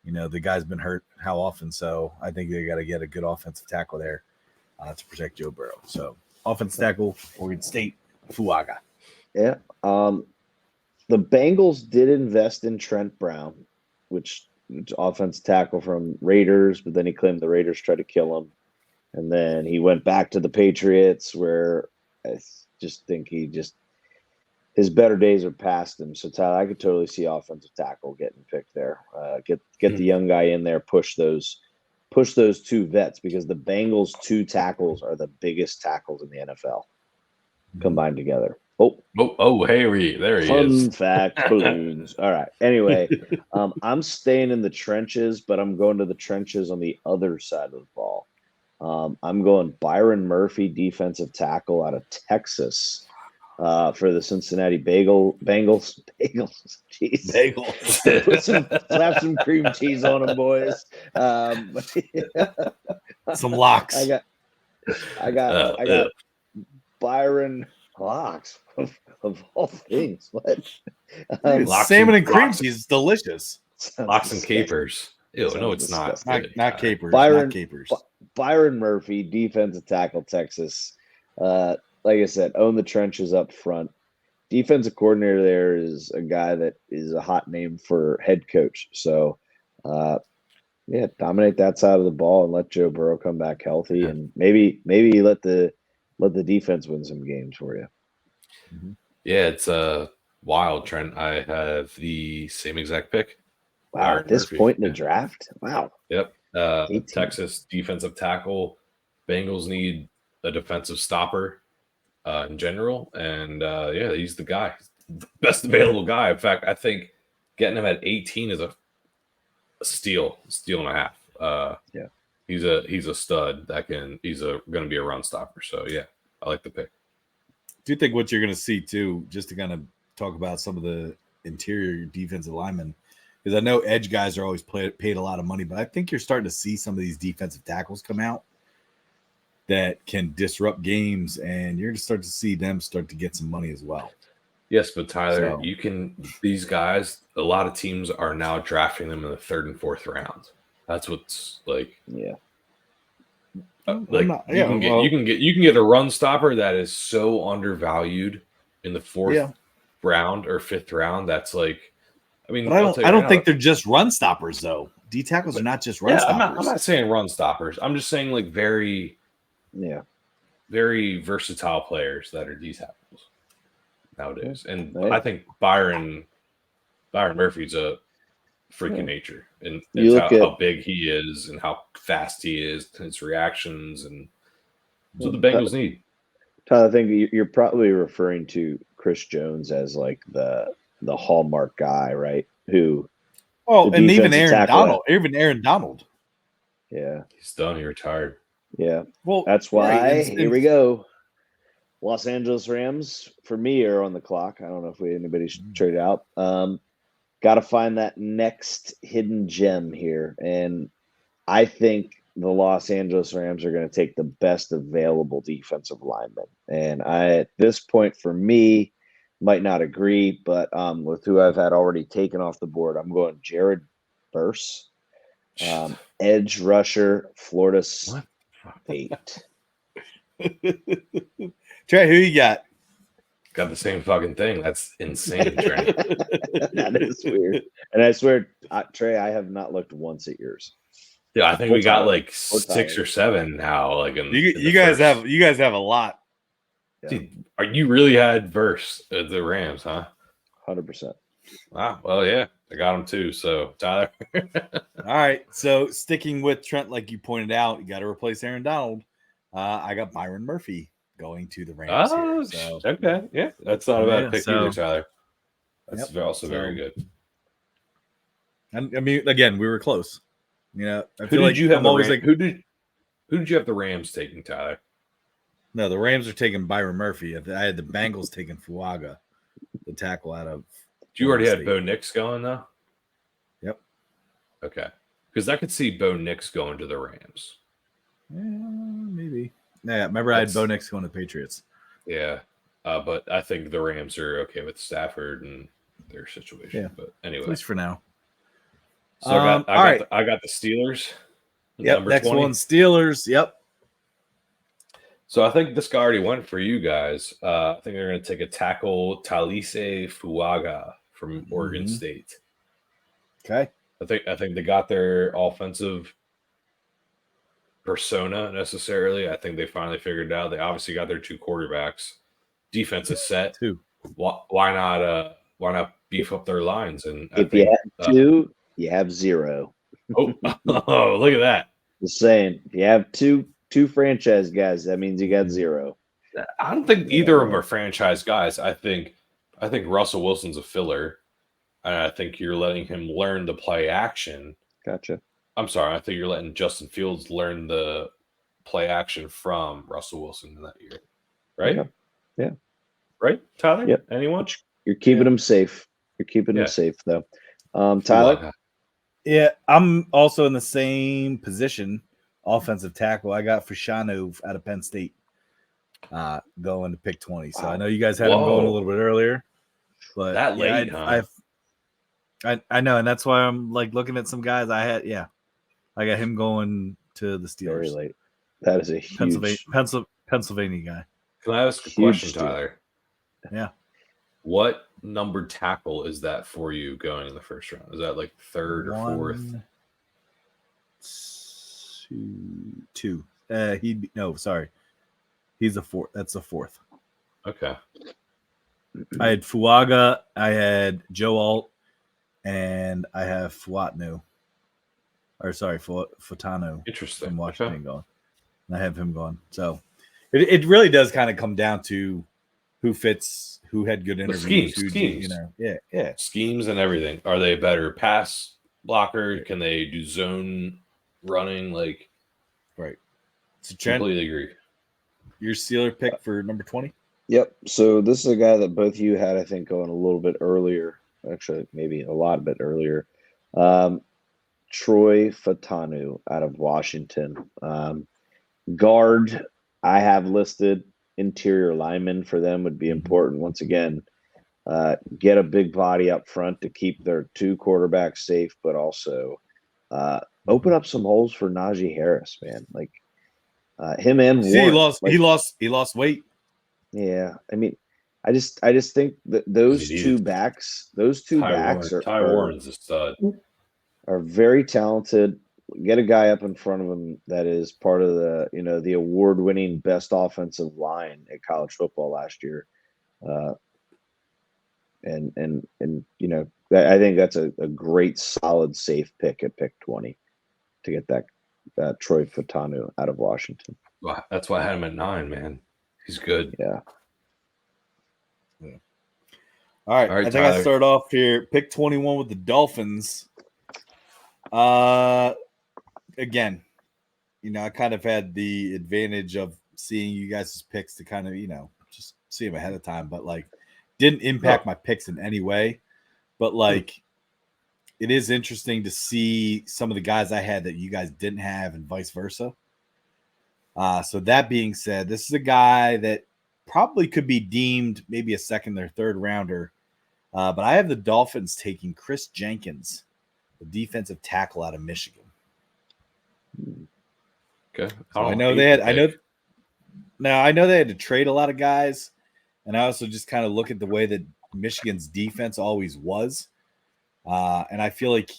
The guy's been hurt how often, so I think they got to get a good offensive tackle there to protect Joe Burrow. So, offensive tackle, Oregon State, Fuaga. Yeah. The Bengals did invest in Trent Brown, which offensive tackle from Raiders, but then he claimed the Raiders tried to kill him. And then he went back to the Patriots, where I just think his better days are past him. So Tyler, I could totally see offensive tackle getting picked there. Get the young guy in there, push those 2 vets, because the Bengals' 2 tackles are the biggest tackles in the NFL combined together. There he is. Fun fact, balloons. All right. Anyway, I'm staying in the trenches, but I'm going to the trenches on the other side of the ball. I'm going Byron Murphy, defensive tackle out of Texas, for the Cincinnati Bengals. Jeez. Bagels. Slap some cream cheese on them, boys. Some locks. I got Byron locks of all things. What? Salmon and cream cheese is delicious. Locks and capers. Ew, no, it's not. Not capers. Byron Murphy, defensive tackle, Texas. Like I said, own the trenches up front. Defensive coordinator there is a guy that is a hot name for head coach. So, dominate that side of the ball and let Joe Burrow come back healthy, and maybe let the defense win some games for you. Mm-hmm. Yeah, it's wild, Trent. I have the same exact pick. Wow, at this point in the draft? Wow. Yep. Texas defensive tackle. Bengals need a defensive stopper in general. And he's the guy. The best available guy. In fact, I think getting him at 18 is a steal and a half. He's a stud he's going to be a run stopper. So yeah, I like the pick. Do you think what you're going to see too, just to kind of talk about some of the interior defensive linemen, because I know edge guys are always paid a lot of money, but I think you're starting to see some of these defensive tackles come out that can disrupt games, and you're going to start to see them start to get some money as well. Yes, but Tyler, these guys, a lot of teams are now drafting them in the 3rd and 4th round. That's what's like. Yeah. You can get a run stopper that is so undervalued in the 4th round or 5th round. That's like, but I don't think they're just run stoppers though. D tackles are not just run stoppers. I'm not saying run stoppers. I'm just saying like very. Yeah. very versatile players that are D tackles nowadays. And Right. I think Byron Murphy's a freaking nature. And You it's look how big he is and how fast he is, his reactions, and that's what the Bengals need. Tyler, I think you're probably referring to Chris Jones as like the hallmark guy, right? Who Oh, the and even defensive Aaron tackle Donald. Even Aaron Donald. Yeah. He's done. He retired. Yeah. Well, That's why right, here we go. Los Angeles Rams for me are on the clock. I don't know if anybody should trade out. Got to find that next hidden gem here, and I think the Los Angeles Rams are going to take the best available defensive lineman. And at this point, for me, might not agree, but with who I've had already taken off the board, I'm going Jared Burse, edge rusher, Florida State. Trey, who you got? Got the same fucking thing. That's insane, Trey. That is weird. And I swear, Trey, I have not looked once at yours. Yeah, I think we got like 6 or 7 now. Like you guys have a lot. Dude, you really had Verse at the Rams, huh? 100%. Wow. Well, yeah, I got him too. So Tyler. All right. So sticking with Trent, like you pointed out, you got to replace Aaron Donald. I got Byron Murphy going to the Rams. Oh, here, so. Okay. Yeah, that's not a bad pick either, Tyler. That's also very good. And I mean, again, we were close. You know, I who feel did like you have? I'm always like, who did you have the Rams taking, Tyler? No, the Rams are taking Byron Murphy. I had the Bengals taking Fuaga, the tackle out of. Do you already have Bo Nix going though? Yep. Okay, because I could see Bo Nix going to the Rams. Yeah, maybe. Yeah, remember I had Bo Nix going to the Patriots. Yeah, but I think the Rams are okay with Stafford and their situation. Yeah. But anyway, at least for now. So I got the Steelers. Yep, next 20. One Steelers. Yep. So I think this guy already went for you guys. I think they're going to take a tackle, Talise Fuaga from Oregon State. Okay. I think they got their offensive persona necessarily. I think they finally figured it out. They obviously got their 2 quarterbacks. Defense is set. 2. Why not beef up their lines? And if you have 2, you have 0. Oh, look at that. Just saying, if you have two franchise guys, that means you got 0. I don't think either of them are franchise guys. I think Russell Wilson's a filler, and I think you're letting him learn the play action. Gotcha. I'm sorry. I think you're letting Justin Fields learn the play action from Russell Wilson in that year, right? Okay. Yeah. Right, Tyler? Yep. Anyone? You're keeping him safe. You're keeping him safe, though. Tyler? Yeah, I'm also in the same position. Offensive tackle. I got Fashanu out of Penn State going to pick 20. So I know you guys had him going a little bit earlier. But that late, I know, and that's why I'm like looking at some guys I got him going to the Steelers. Very late. That is a huge Pennsylvania guy. Can I ask a question, Tyler? Yeah. What numbered tackle is that for you going in the first round? Is that like 3rd or 4th? 2. He's a 4th. That's a 4th. Okay. I had Fuaga, I had Joe Alt, and I have Fotano. Interesting. From Washington going. And I have him going. So it really does kind of come down to who fits, who had good interviews. Schemes. Yeah. Schemes and everything. Are they a better pass blocker? Can they do zone running? Like, right. So Trent, completely agree. Your Steeler pick for number 20? Yep. So this is a guy that both of you had, I think, going a little bit earlier. Actually, maybe a lot bit earlier. Troy Fatanu out of Washington. Guard, I have listed. Interior lineman for them would be important. Once again, get a big body up front to keep their 2 quarterbacks safe, but also open up some holes for Najee Harris, man. Like him and Warren, he lost weight. Yeah, I mean, I just think that those two backs Ty Warren's a stud. Are very talented. get a guy up in front of him that is part of the award-winning best offensive line at college football last year. And I think that's a great solid safe pick at pick 20 to get that Troy Fautanu out of Washington. Well, that's why I had him at 9, man. He's good. Yeah. All right, I think Tyler. I start off here. Pick 21 with the Dolphins. Again, I kind of had the advantage of seeing you guys' picks to kind of, just see them ahead of time, but didn't impact my picks in any way. But it is interesting to see some of the guys I had that you guys didn't have and vice versa. So that being said, this is a guy that probably could be deemed maybe a second or third rounder. But I have the Dolphins taking Chris Jenkins, the defensive tackle out of Michigan. Okay. So I know they had to trade a lot of guys. And I also just kind of look at the way that Michigan's defense always was. And I feel like,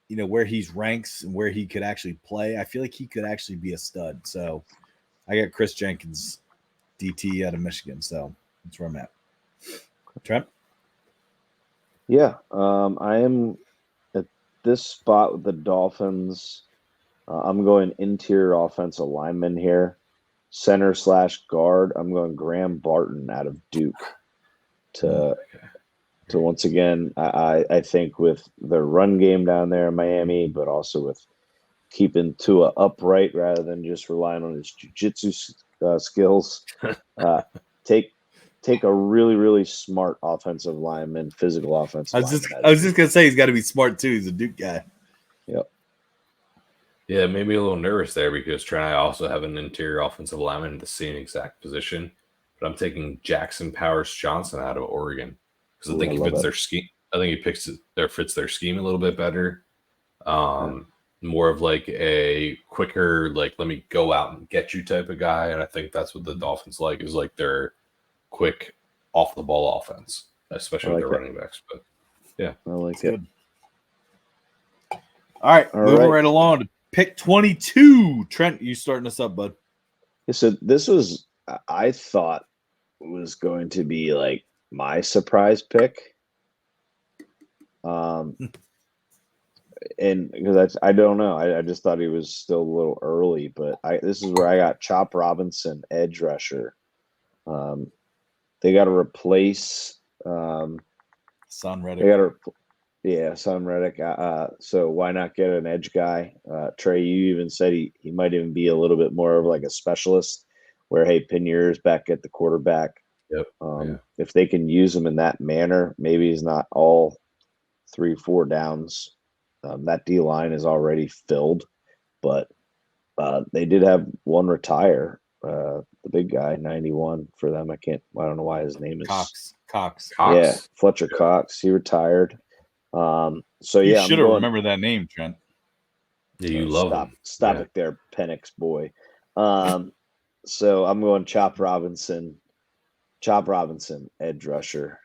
where he's ranks and where he could actually play, I feel like he could actually be a stud. So I got Chris Jenkins, DT out of Michigan. So that's where I'm at. Trent? Yeah, I am at this spot with the Dolphins. I'm going interior offensive lineman here, center/guard. I'm going Graham Barton out of Duke to once again. I think with their run game down there in Miami, but also with keeping Tua upright rather than just relying on his jiu-jitsu skills. Take a really, really smart offensive lineman, physical offensive lineman. I was just gonna say he's got to be smart too. He's a Duke guy. Yep. Yeah, maybe a little nervous there because Trent and I also have an interior offensive lineman in the same exact position, but I'm taking Jackson Powers Johnson out of Oregon because I think he fits their scheme. I think he fits their scheme a little bit better. More of a quicker, let me go out and get you type of guy, and I think that's what the Dolphins is their quick off the ball offense, especially with the running backs. But yeah, I like it. All right, moving right along to pick 22. Trent, you starting us up, bud? Yeah, so this was, I thought, was going to be my surprise pick. And because I don't know, I just thought he was still a little early, but this is where I got Chop Robinson, edge rusher. They got to replace Son Reddick. They got to, Son Reddick. So why not get an edge guy? Trey, you even said he might even be a little bit more of a specialist, where Pinheir's back at the quarterback. Yep. If they can use him in that manner, maybe he's not all 3-4 downs. That D line is already filled, but they did have one retire. The big guy, 91 for them. I don't know why his name is Cox. Yeah, Fletcher Cox. He retired. You should have remembered that name, Trent. Yeah, you love him. Stop it there, Penix boy. So I'm going Chop Robinson, edge rusher.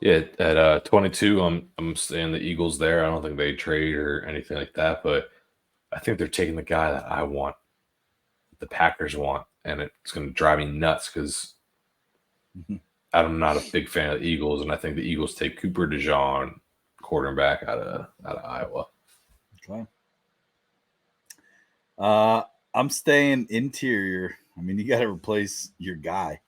Yeah, at 22, I'm saying the Eagles there. I don't think they trade or anything like that, but I think they're taking the guy that I want, the Packers want, and it's going to drive me nuts because I'm not a big fan of the Eagles, and I think the Eagles take Cooper DeJean, quarterback out of Iowa. Okay. I'm staying interior. I mean, you got to replace your guy.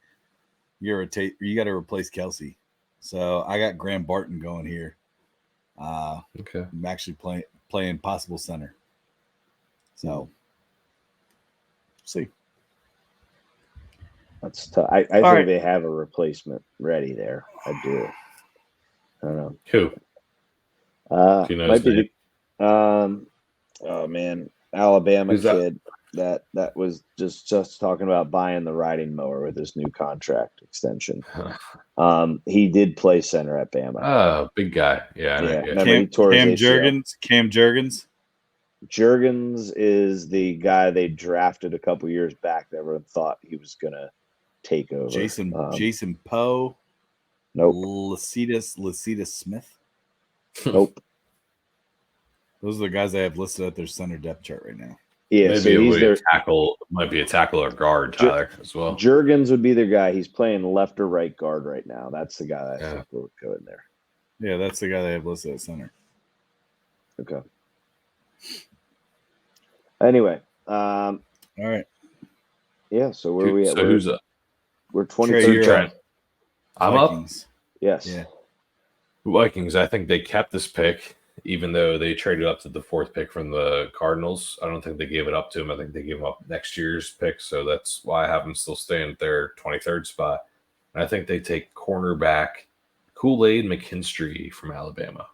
You got to replace Kelsey. So I got Graham Barton going here. Okay. I'm actually playing possible center. So, see. That's tough. I think they have a replacement ready there. I do. I don't know. Who? Might be oh man, Alabama kid that was just talking about buying the riding mower with his new contract extension. He did play center at Bama. Oh, big guy. Yeah. Cam Jurgens. Jurgens is the guy they drafted a couple years back that everyone thought he was gonna take over. Jason Poe. Nope. Lecitus Smith. Nope. Those are the guys I have listed at their center depth chart right now. Yeah, maybe so a he's way their tackle might be a tackle or guard, Tyler, as well. Jurgens would be their guy. He's playing left or right guard right now. That's the guy that I think will go in there. Yeah, that's the guy they have listed at center. Okay. Anyway, all right. Yeah, so where are we at? So who's up? We're 23rd. Trent. I'm Vikings. up. Yes. Yeah. Vikings. I think they kept this pick, even though they traded up to the 4th pick from the Cardinals. I don't think they gave it up to him. I think they gave him up next year's pick, so that's why I have them still staying at their 23rd spot. And I think they take cornerback Kool-Aid McKinstry from Alabama.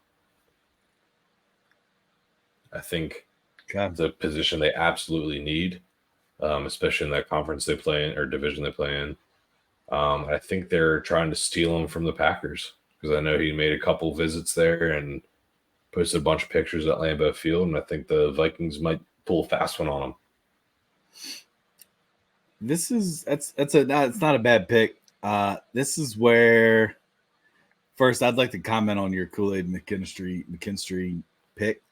I think it's a position they absolutely need, especially in that conference they play in or division they play in. I think they're trying to steal him from the Packers because I know he made a couple visits there and posted a bunch of pictures at Lambeau Field, and I think the Vikings might pull a fast one on him. It's not a bad pick. This is where first I'd like to comment on your Kool-Aid McKinstry pick.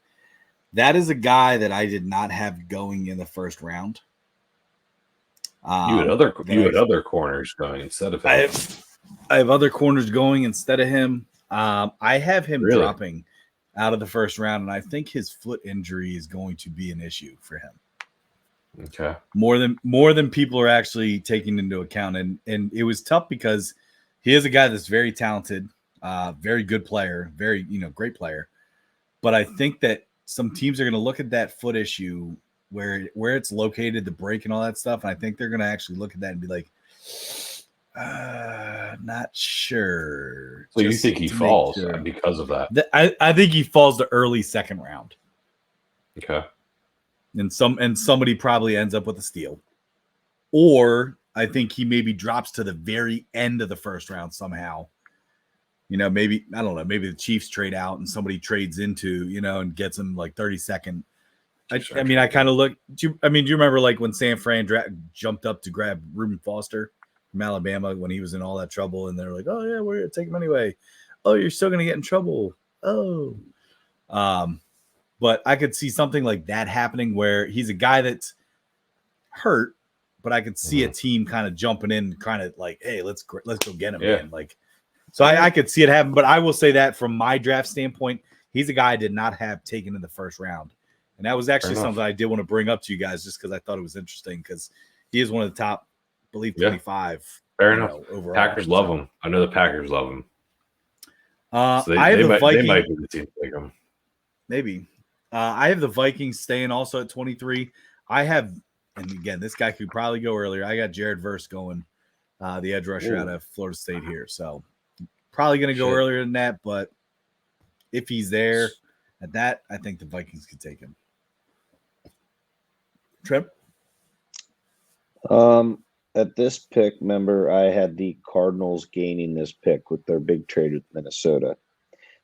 That is a guy that I did not have going in the first round. You had other corners going instead of him. I have other corners going instead of him. I have him dropping out of the first round, and I think his foot injury is going to be an issue for him. Okay. More than people are actually taking into account. And it was tough because he is a guy that's very talented, very good player, very, great player. But I think that some teams are going to look at that foot issue where it's located, the break and all that stuff. And I think they're going to actually look at that and be like, not sure. So you think he falls because of that? I think he falls to early second round. Okay. And somebody probably ends up with a steal. Or I think he maybe drops to the very end of the first round somehow. Maybe, I don't know, maybe the Chiefs trade out and somebody trades into, and gets him like 32nd. I mean, I kind of look. Do you remember like when San Fran jumped up to grab Reuben Foster from Alabama when he was in all that trouble, and they're like, "Oh yeah, we're gonna take him anyway." Oh, you're still gonna get in trouble. Oh, but I could see something like that happening where he's a guy that's hurt, but I could see a team kind of jumping in, kind of like, "Hey, let's go get him." Man. Like, so I could see it happen. But I will say that from my draft standpoint, he's a guy I did not have taken in the first round. And that was actually something I did want to bring up to you guys just because I thought it was interesting because he is one of the top, I believe, 25. Fair enough. Overall. Packers love him. I know the Packers love him. So I have the Vikings. They might be the team to take him. Maybe. I have the Vikings staying also at 23. And again, this guy could probably go earlier. I got Jared Verse going, the edge rusher out of Florida State here. So probably going to go earlier than that. But if he's there at that, I think the Vikings could take him. Trip? At this pick, remember, I had the Cardinals gaining this pick with their big trade with Minnesota.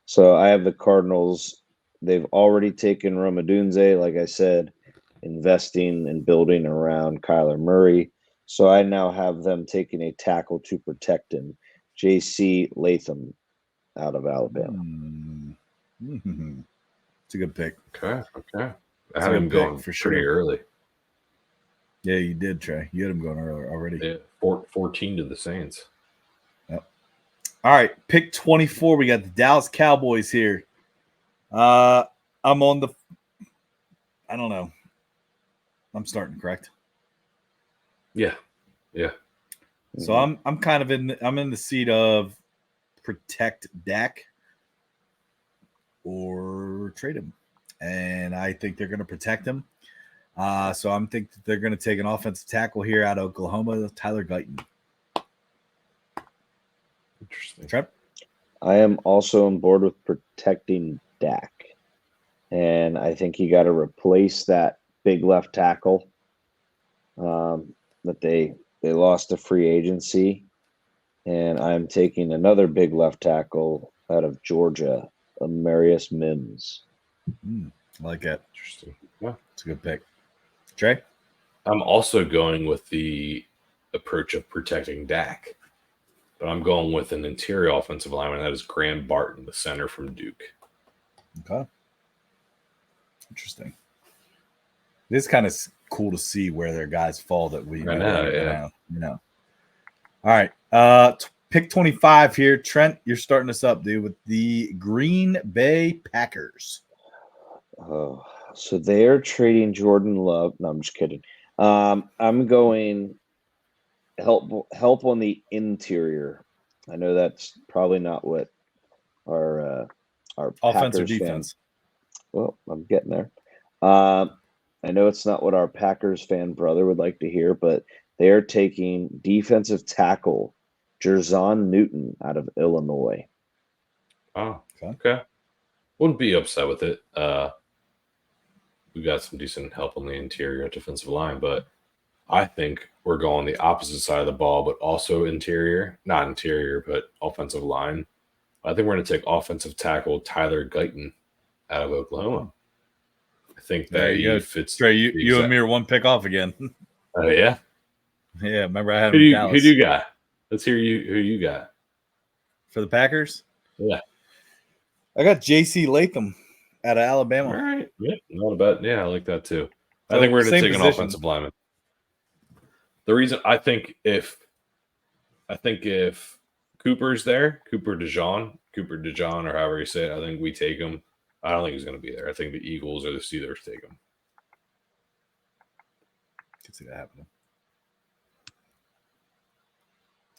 So I have the Cardinals. They've already taken Romadunze, like I said, investing and building around Kyler Murray. So I now have them taking a tackle to protect him, J.C. Latham out of Alabama. Mm-hmm. It's a good pick. Okay. I had him going for pretty early. Yeah, you did, Trey. You had him going earlier already. Yeah, 14 to the Saints. Yep. All right, pick 24. We got the Dallas Cowboys here. I'm on the. I don't know. I'm starting, correct? Yeah. So I'm kind of in the seat of protect Dak or trade him, and I think they're going to protect him. So I'm thinking they're going to take an offensive tackle here out of Oklahoma, Tyler Guyton. Interesting. Trent? I am also on board with protecting Dak. And I think you got to replace that big left tackle that they lost to free agency. And I'm taking another big left tackle out of Georgia, Amarius Mims. I like that. Interesting. Yeah, it's a good pick. Trey? I'm also going with the approach of protecting Dak, but I'm going with an interior offensive lineman. That is Graham Barton, the center from Duke. Okay. Interesting. It is kind of cool to see where their guys fall that we know. All right. Pick 25 here. Trent, you're starting us up, dude, with the Green Bay Packers. Oh, so they're trading Jordan Love. No, I'm just kidding. I'm going help on the interior. I know that's probably not what our Offense or Packers defense? Well, I'm getting there. I know it's not what our Packers fan brother would like to hear, but they are taking defensive tackle Jerzon Newton out of Illinois. Oh, okay. Wouldn't be upset with it. We got some decent help on the interior defensive line, but I think we're going the opposite side of the ball, but also interior, not interior, but offensive line. I think we're going to take offensive tackle Tyler Guyton out of Oklahoma. I think that he fits. Trey, you and me are one pick off again. Oh, yeah? Yeah, remember I had who him do in you, Dallas. Who do you got? Let's hear who you got. For the Packers? Yeah. I got J.C. Latham out of Alabama. All right. Yeah, not a bad. Yeah, I like that too. So I think we're going to take an offensive lineman. The reason I think if Cooper's there, Cooper DeJean, or however you say it, I think we take him. I don't think he's going to be there. I think the Eagles or the Steelers take him. Could see that happening.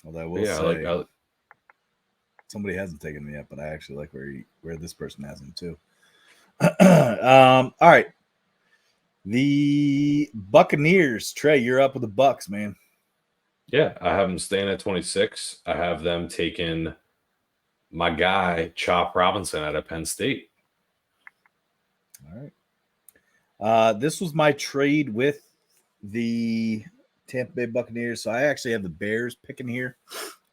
Although I will say, somebody hasn't taken him yet, but I actually like where this person has him too. All right. The Buccaneers. Trey, you're up with the Bucs, man. Yeah, I have them staying at 26. I have them taking my guy, Chop Robinson, out of Penn State. All right. This was my trade with the Tampa Bay Buccaneers. So I actually have the Bears picking here.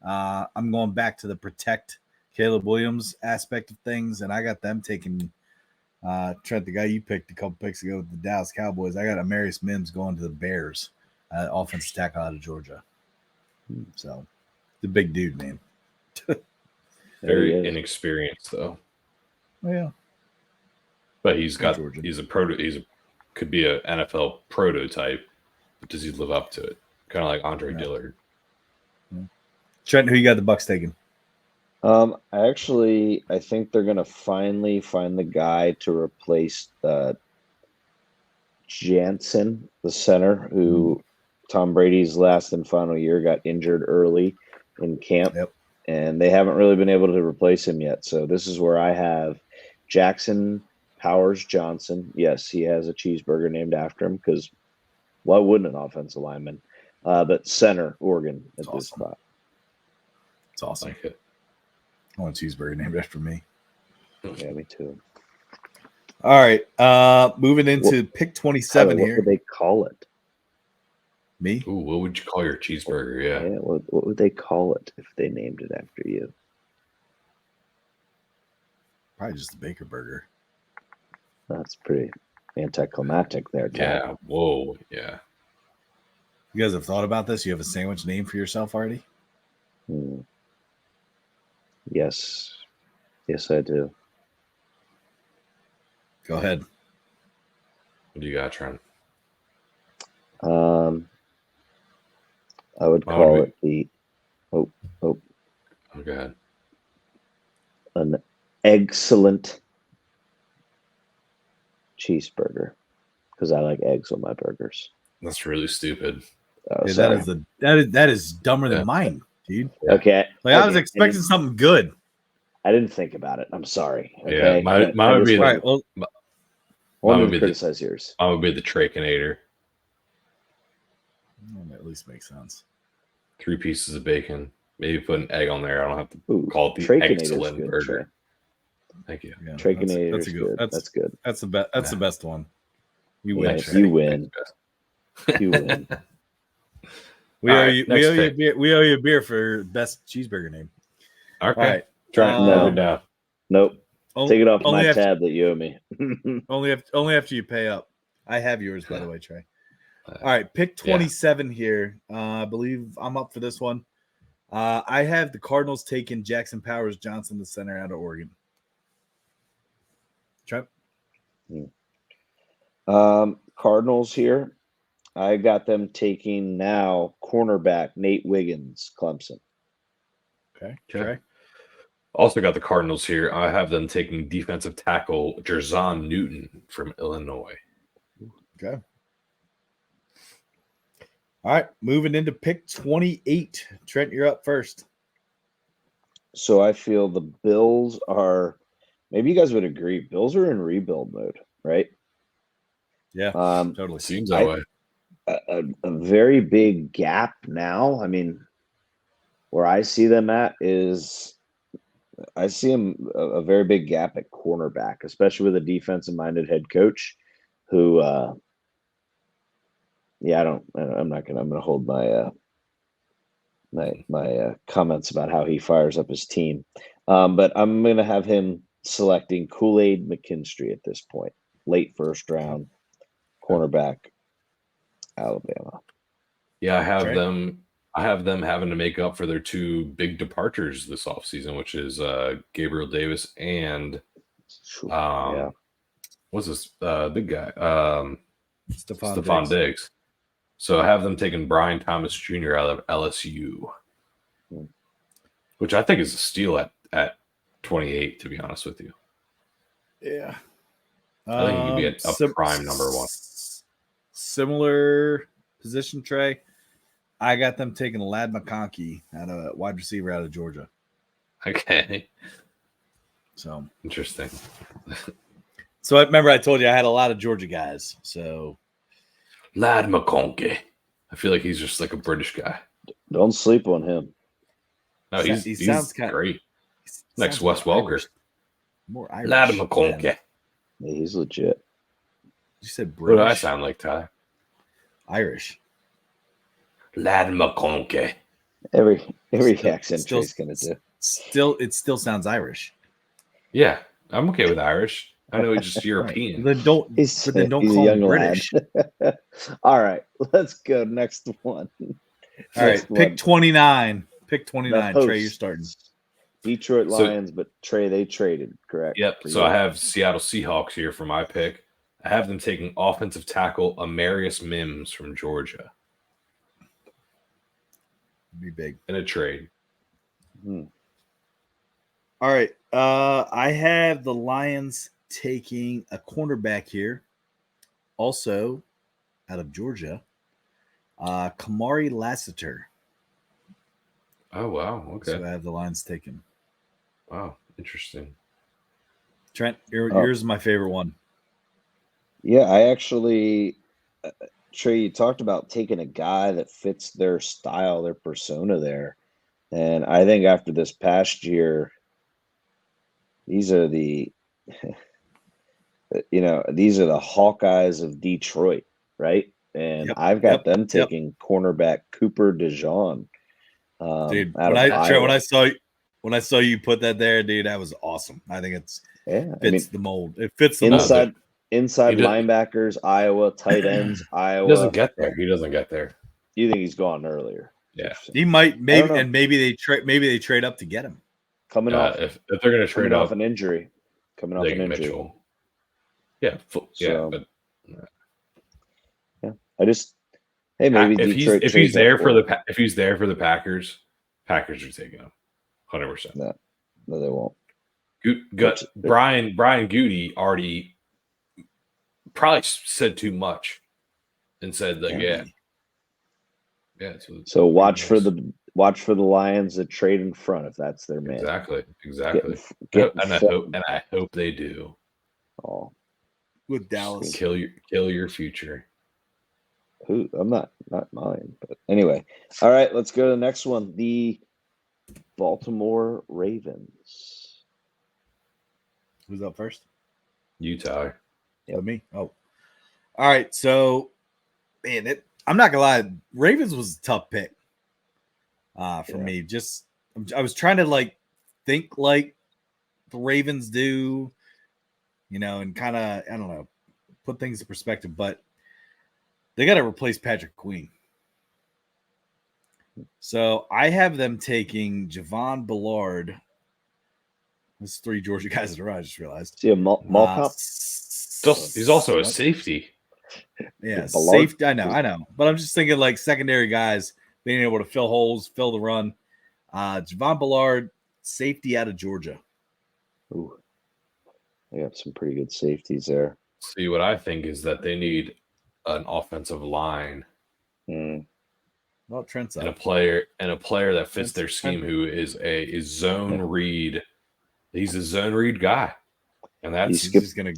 I'm going back to the protect Caleb Williams aspect of things, and I got them taking Trent, the guy you picked a couple picks ago with the Dallas Cowboys. I got Amarius Mims going to the Bears, offensive tackle out of Georgia. So, the big dude, man. Very inexperienced, though. Oh, yeah. But could be an NFL prototype. But does he live up to it? Kind of like Andre Dillard. Yeah. Trent, who you got the Bucs taking? I think they're going to finally find the guy to replace Jansen, the center, who Tom Brady's last and final year got injured early in camp. Yep. And they haven't really been able to replace him yet. So this is where I have Jackson Powers Johnson. Yes, he has a cheeseburger named after him because why wouldn't an offensive lineman? But center, Oregon at this spot. It's awesome. Like it. I want a cheeseburger named after me. Yeah, me too. All right. Moving into pick 27 here. What would they call it? Me? Ooh, what would you call your cheeseburger? Yeah. What would they call it if they named it after you? Probably just the Baker Burger. That's pretty anticlimactic there, Tom. Yeah. Whoa. Yeah. You guys have thought about this? You have a sandwich name for yourself already? Yes. Yes, I do. Go ahead. What do you got, Trent? I would call it the Oh, go ahead. An excellent cheeseburger because I like eggs on my burgers. That's really stupid. That is dumber than mine, dude. Okay. I was expecting something good. I didn't think about it. I'm sorry. Okay? Yeah, mine would be right. Well, mine would criticize yours. Mine would be the Trachinator. That at least makes sense. 3 pieces of bacon. Maybe put an egg on there. I don't have to call it the excellent burger. Sure. Thank you. Yeah, that's good. That's good. That's the best. That's the best one. You win. You win. You win. We owe you a beer for best cheeseburger name. Okay. All right. Try it down. Nope. Take it off my tab that you owe me. only after you pay up. I have yours, by the way, Trey. All right, pick 27 here. I believe I'm up for this one. I have the Cardinals taking Jackson Powers Johnson, the center out of Oregon. Trent? Cardinals here. I got them taking now cornerback Nate Wiggins, Clemson. Okay. Also got the Cardinals here. I have them taking defensive tackle Jerzon Newton from Illinois. Okay. All right, moving into pick 28. Trent, you're up first. So I feel the Bills are, maybe you guys would agree, Bills are in rebuild mode, right? Yeah, totally. Seems that way. A very big gap now. I mean, where I see them at is I see them a very big gap at cornerback, especially with a defensive-minded head coach who, I'm gonna hold my comments about how he fires up his team. But I'm going to have him selecting Kool-Aid McKinstry at this point. Late first round, cornerback, Alabama. Yeah, I have them having to make up for their two big departures this offseason, which is Gabriel Davis and what's this big guy? Stephon Diggs. So I have them taking Brian Thomas Jr. out of LSU, which I think is a steal at 28, to be honest with you. Yeah. I think he could be a prime number one. Similar position, Trey. I got them taking Lad McConkey out of wide receiver out of Georgia. Okay. So interesting. So I remember I told you I had a lot of Georgia guys. So Lad McConkey. I feel like he's just like a British guy. Don't sleep on him. No, he sounds great. Next Wes Welker. More Irish. Lad McConkey. Yeah, he's legit. You said British. What do I sound like, Tyler? Irish. Lad McConkey. Every accent Trey's gonna do. It still sounds Irish. Yeah, I'm okay with Irish. I know he's just European. Then don't call him British. All right, let's go. Next one. All right, pick 29. Pick 29. Trey, you're starting. Detroit Lions, but Trey, they traded, correct? Yep. So I have Seattle Seahawks here for my pick. I have them taking offensive tackle Amarius Mims from Georgia. Be big. In a trade. All right. I have the Lions taking a cornerback here. Also out of Georgia. Kamari Lassiter. Oh, wow. Okay. So I have the Lions taken. Wow. Interesting. Trent, yours is my favorite one. Yeah, I actually, Trey, you talked about taking a guy that fits their style, their persona there. And I think after this past year, these are the, these are the Hawkeyes of Detroit, right? And I've got them taking cornerback Cooper DeJean. Dude, when I saw you put that there, dude, that was awesome. I think fits the mold. It fits the mold. Inside linebackers, Iowa, tight ends, Iowa. He doesn't get there. You think he's gone earlier? Yeah, he might. Maybe they trade up to get him. Coming off if they're going to trade off an injury, Mitchell. Yeah, maybe Detroit if he's there for the Packers are taking him 100%. No, they won't. Brian Goody already probably said too much and said like So watch for the Lions that trade in front if that's their man. Exactly. I hope they do. Oh, with Dallas, kill your future. Who? I'm not mine, but anyway. All right, let's go to the next one. The Baltimore Ravens. Who's up first? You, Tyler. Yeah, me. Oh, all right. So, man, I'm not gonna lie. Ravens was a tough pick for me. Just I was trying to think like the Ravens do, and kind of I don't know, put things in perspective. But they got to replace Patrick Queen. So I have them taking Javon Ballard. There's 3 Georgia guys in a row. I just realized. See a mall cop. He's also a safety. Yeah, safety. I know. But I'm just thinking like secondary guys being able to fill holes, fill the run. Javon Ballard, safety out of Georgia. Ooh, they got some pretty good safeties there. See, what I think is that they need an offensive line. Well, Trent's and up. a player that fits their scheme, who is a zone read. He's a zone read guy, and that's he's just gonna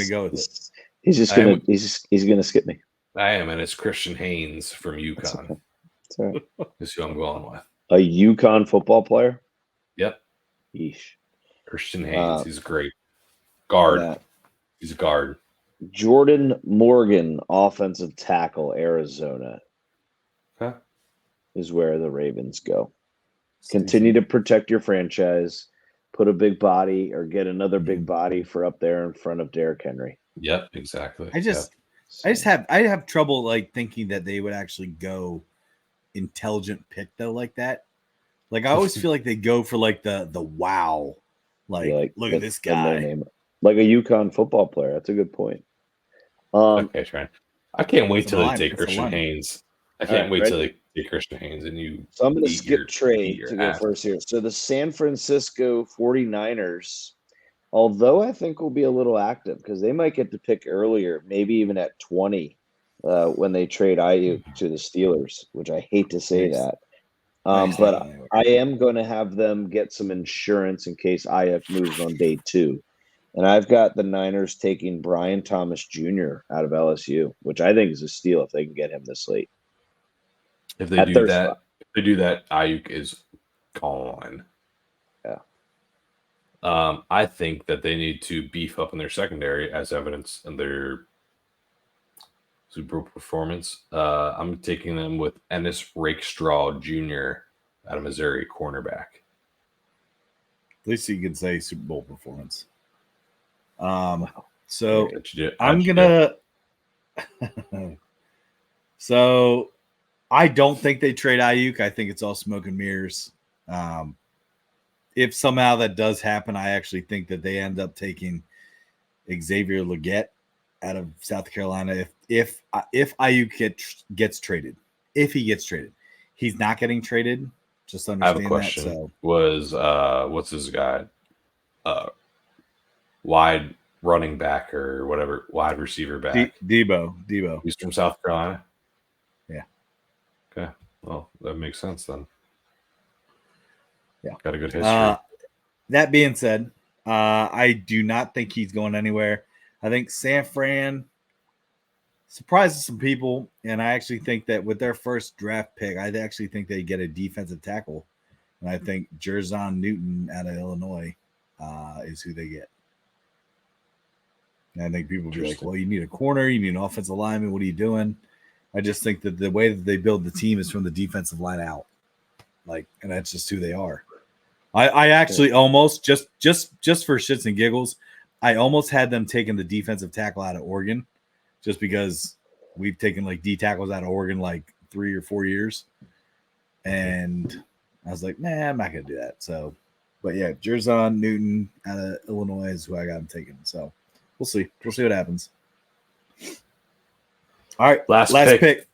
go with it. He's gonna skip me. I am, and it's Christian Haynes from UConn. That's okay. That's all right. That's who I'm going with. A UConn football player. Yep. Yeesh. Christian Haynes. He's great. Guard. Yeah. He's a guard. Jordan Morgan, offensive tackle, Arizona. Is where the Ravens go. Continue to protect your franchise. Put a big body or get another big body for up there in front of Derrick Henry. Yep, exactly. I have trouble like thinking that they would actually go intelligent pick though like that. Like I always feel like they go for like the wow. Like look at this guy. Like a UConn football player. That's a good point. Okay, Trent. I can't wait till they take Christian Haynes. I can't wait till they take Christian Haynes and you. So I'm going to skip Trey to go first here. So the San Francisco 49ers, although I think will be a little active because they might get to pick earlier, maybe even at 20 when they trade Ayuk to the Steelers, which I hate to say that. But I am going to have them get some insurance in case Ayuk moves on day 2. And I've got the Niners taking Brian Thomas Jr. out of LSU, which I think is a steal if they can get him this late. If they do that, Ayuk is gone. Yeah. I think that they need to beef up in their secondary as evidence in their Super Bowl performance. I'm taking them with Ennis Rakestraw Jr. out of Missouri, cornerback. At least you can say Super Bowl performance. So I'm gonna. So I don't think they trade Ayuk. I think it's all smoke and mirrors. If somehow that does happen, I actually think that they end up taking Xavier Legette out of South Carolina. If Ayuk gets traded, if he gets traded, he's not getting traded. Just understand I have a question. That. So. Was what's this guy? Wide running back or whatever, wide receiver back. Debo. He's from South Carolina. Yeah. Okay. Well, that makes sense then. Yeah. Got a good history. That being said, I do not think he's going anywhere. I think San Fran surprises some people, and I actually think that with their first draft pick, I actually think they get a defensive tackle, and I think Jerzon Newton out of Illinois is who they get. And I think people will be like, well, you need a corner, you need an offensive lineman. What are you doing? I just think that the way that they build the team is from the defensive line out. And that's just who they are. I actually almost just for shits and giggles, I almost had them taking the defensive tackle out of Oregon just because we've taken like D tackles out of Oregon like 3 or 4 years. And I was like, nah, I'm not going to do that. So, but yeah, Jerzon Newton out of Illinois is who I got him taken. So we'll see. We'll see what happens. All right. Last pick.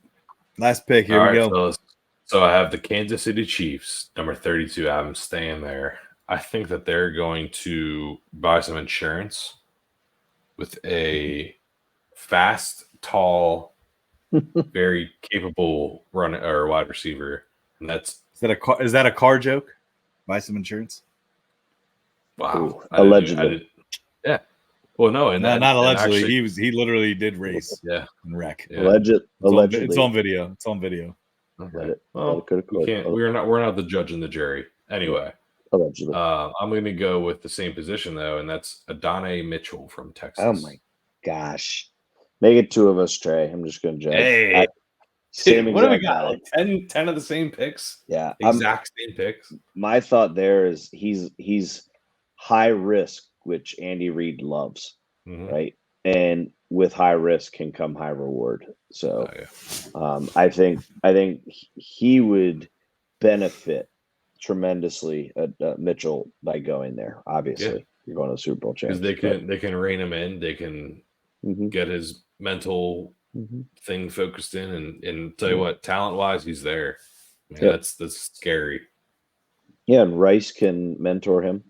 Here we go. Fellas. So I have the Kansas City Chiefs, number 32. I'm staying there. I think that they're going to buy some insurance with a fast, tall, very capable runner or wide receiver. And that's is that a car joke? Buy some insurance. Wow. Allegedly. Yeah. Well, no, and not allegedly. Actually, he literally did race. Yeah. And wreck. Yeah. Allegedly. It's on video. Okay. Well, we're not the judge and the jury. Anyway. Allegedly. I'm going to go with the same position though, and that's Adonai Mitchell from Texas. Oh my gosh! Make it 2 of us, Trey. I'm just going to judge. Hey, what do we got? Like 10 of the same picks? Yeah, exact same picks. My thought there is he's high risk, which Andy Reid loves, right? And with high risk can come high reward. So, I think he would benefit tremendously Mitchell by going there. Obviously, you're going to the Super Bowl championship because they can rein him in. They can get his mental thing focused in, and tell you what, talent wise, he's there. Man, that's scary. Yeah, and Rice can mentor him.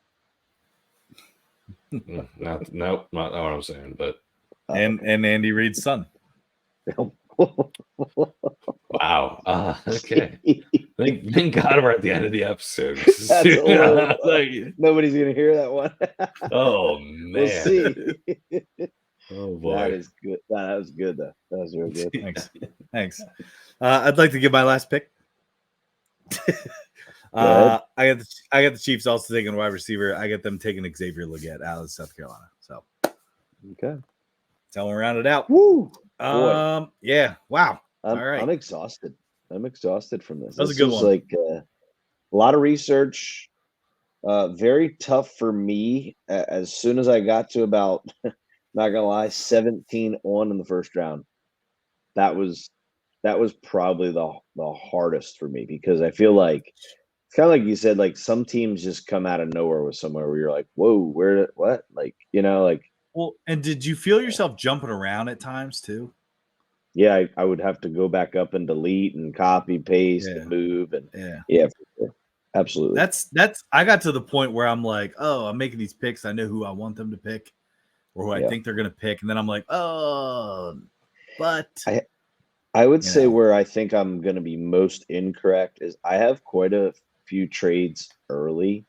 Not what I'm saying, but and Andy Reid's son. Wow. Okay. Thank God we're at the end of the episode. Nobody's gonna hear that one. Oh man. We'll see. Oh boy. That is good. That was good though. That was real good. Thanks. I'd like to give my last pick. I got the Chiefs also taking a wide receiver. I got them taking Xavier Legette out of South Carolina. So okay. Tell them round it out. Woo. Yeah. Wow. All right. I'm exhausted. I'm exhausted from this. That was a good one. Like a lot of research. Very tough for me. As soon as I got to about, not gonna lie, 17 on in the first round, that was probably the hardest for me, because I feel like it's kind of like you said, like some teams just come out of nowhere with somewhere where you're like, whoa, what? Like, like. Well, and did you feel yourself jumping around at times too? Yeah, I would have to go back up and delete and copy, paste, and move, and yeah, for sure. Absolutely. That's. I got to the point where I'm like, oh, I'm making these picks. I know who I want them to pick, or who I think they're going to pick, and then I'm like, oh, but I would say where I think I'm going to be most incorrect is I have quite a few trades early,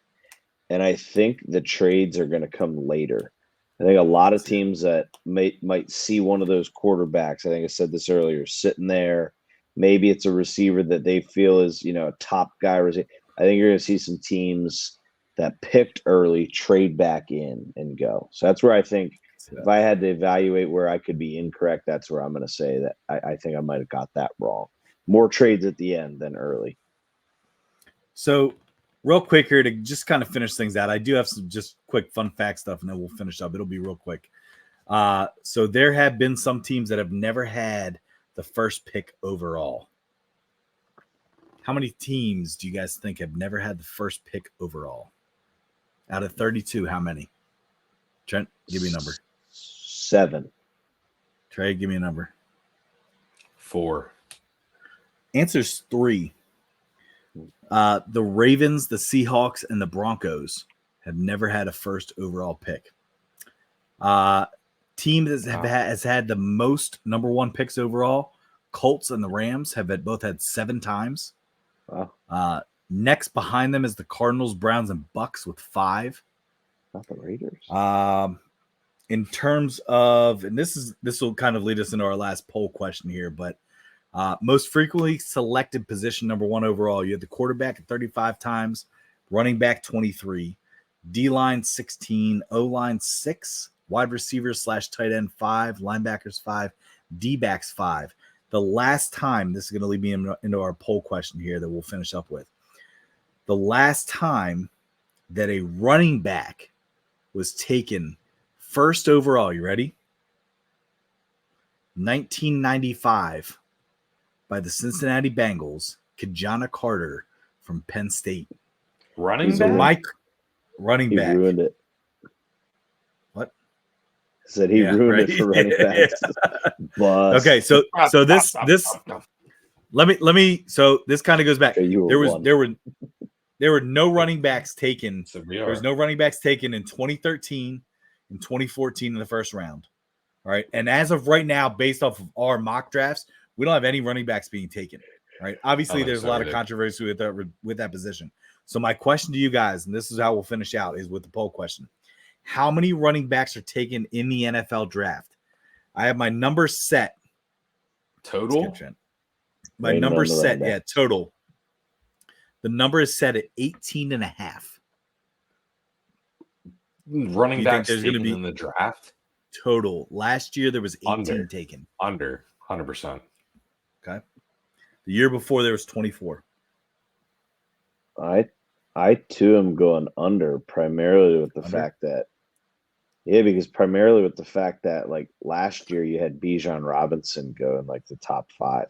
and I think the trades are going to come later. I think a lot of teams that might see one of those quarterbacks, I think I said this earlier, sitting there. Maybe it's a receiver that they feel is, a top guy. I think you're going to see some teams that picked early trade back in and go. So that's where I think if I had to evaluate where I could be incorrect, that's where I'm going to say that I think I might have got that wrong. More trades at the end than early. So real quick here to just kind of finish things out. I do have some just quick fun fact stuff, and then we'll finish up. It'll be real quick. So there have been some teams that have never had the first pick overall. How many teams do you guys think have never had the first pick overall? Out of 32, how many? Trent, give me a number. 7. Trey, give me a number. 4. Answer's 3. The Ravens, the Seahawks, and the Broncos have never had a first overall pick. Team that has had the most number 1 picks overall, Colts and the Rams have both had 7 times. Wow. Next behind them is the Cardinals, Browns, and Bucks with 5. Not the Raiders. In terms of, and this will kind of lead us into our last poll question here, but most frequently selected position number 1 overall, you had the quarterback at 35 times, running back 23, D-line 16, O-line 6, wide receivers / tight end 5, linebackers 5, D-backs 5. The last time, this is going to lead me into our poll question here that we'll finish up with. The last time that a running back was taken first overall, you ready? 1995 by the Cincinnati Bengals, Kajana Carter from Penn State. Running back? He ruined it. What? I said he ruined it for running backs. Okay, so this let me so this kind of goes back. There were no running backs taken. There was no running backs taken in 2013 and 2014 in the first round. All right. And as of right now, based off of our mock drafts, we don't have any running backs being taken. All right. Obviously, there's a lot of controversy with that position. So my question to you guys, and this is how we'll finish out, is with the poll question. How many running backs are taken in the NFL draft? I have my number set. Total? My number set, total. The number is set at 18.5. Running backs taken in the draft? Total. Last year, there was 18 taken. Under, 100%. Okay. The year before, there was 24. I too am going under, primarily with the fact that, like last year you had Bijan Robinson go in like the top 5.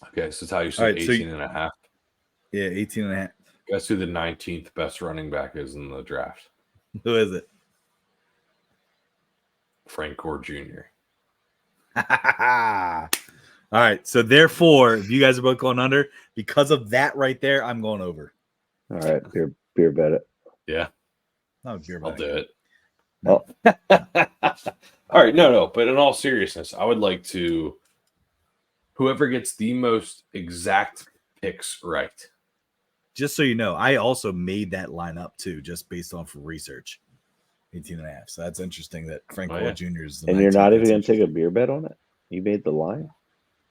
Okay, so it's how you said 18.5. Yeah, 18.5. Guess who the 19th best running back is in the draft? Who is it? Frank Gore Jr. All right. So therefore, if you guys are both going under, because of that right there, I'm going over. All right, beer bet it. Yeah, Not beer I'll bet. do it. No. All right, no. But in all seriousness, I would like to. Whoever gets the most exact picks right. Just so you know, I also made that line up too, just based on for research. 18.5. So that's interesting that Frank Gore Jr. is the And you're 19th. not even That's going to take a beer bet on it? You made the line?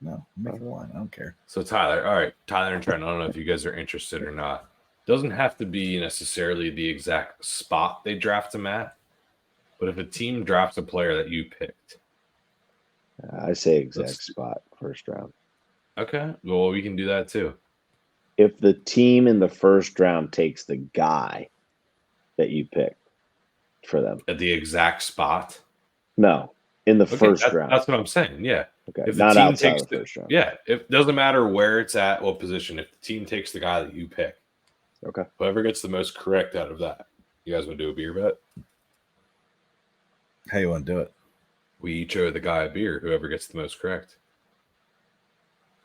No, make the line. I don't care. So Tyler, all right, Tyler and Trent, I don't know if you guys are interested or not. Doesn't have to be necessarily the exact spot they draft him at, but if a team drafts a player that you picked. I say exact spot, first round. Okay, well, we can do that too. If the team in the first round takes the guy that you picked for them. At the exact spot? No, in the first round. That's what I'm saying, yeah. Okay, if the not team outside takes of the first round. Yeah, it doesn't matter where it's at, what position. If the team takes the guy that you pick, okay. Whoever gets the most correct out of that. You guys want to do a beer bet? How you want to do it? We each owe the guy a beer, whoever gets the most correct.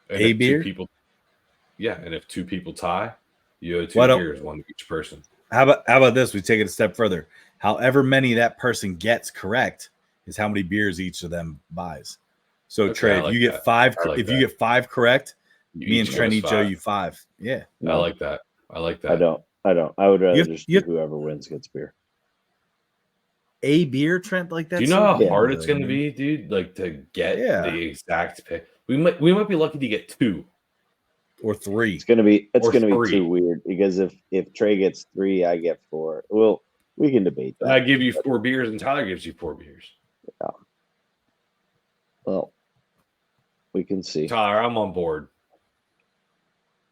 And A if beer? And if two people tie, you owe two beers, one to each person. How about this? We take it a step further. However many that person gets correct is how many beers each of them buys. So Okay, Trey, if you get five, you get five correct, me and each Trent owe us each owe 5. you 5. Yeah, I like that. I like that. I don't. I would rather just do whoever wins gets beer. A beer, Trent, like that. Do you know how hard it's going to be, dude? Like to get the exact pick. We might be lucky to get 2 or 3. It's gonna be too weird because if Trey gets 3, I get 4. Well, we can debate that. And I give you 4 beers, and Tyler gives you 4 beers. Yeah. Well, we can see. Tyler, I'm on board.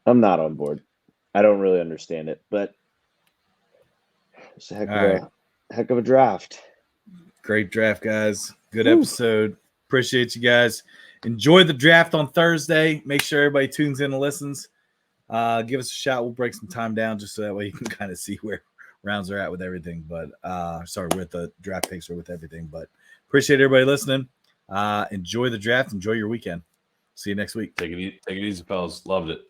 I'm not on board. I don't really understand it, but it's a heck of a draft. Great draft, guys. Good episode. Appreciate you guys. Enjoy the draft on Thursday. Make sure everybody tunes in and listens. Give us a shout. We'll break some time down just so that way you can kind of see where rounds are at with everything. But with the draft picks or with everything. But appreciate everybody listening. Enjoy the draft. Enjoy your weekend. See you next week. Take it easy, fellas. Loved it.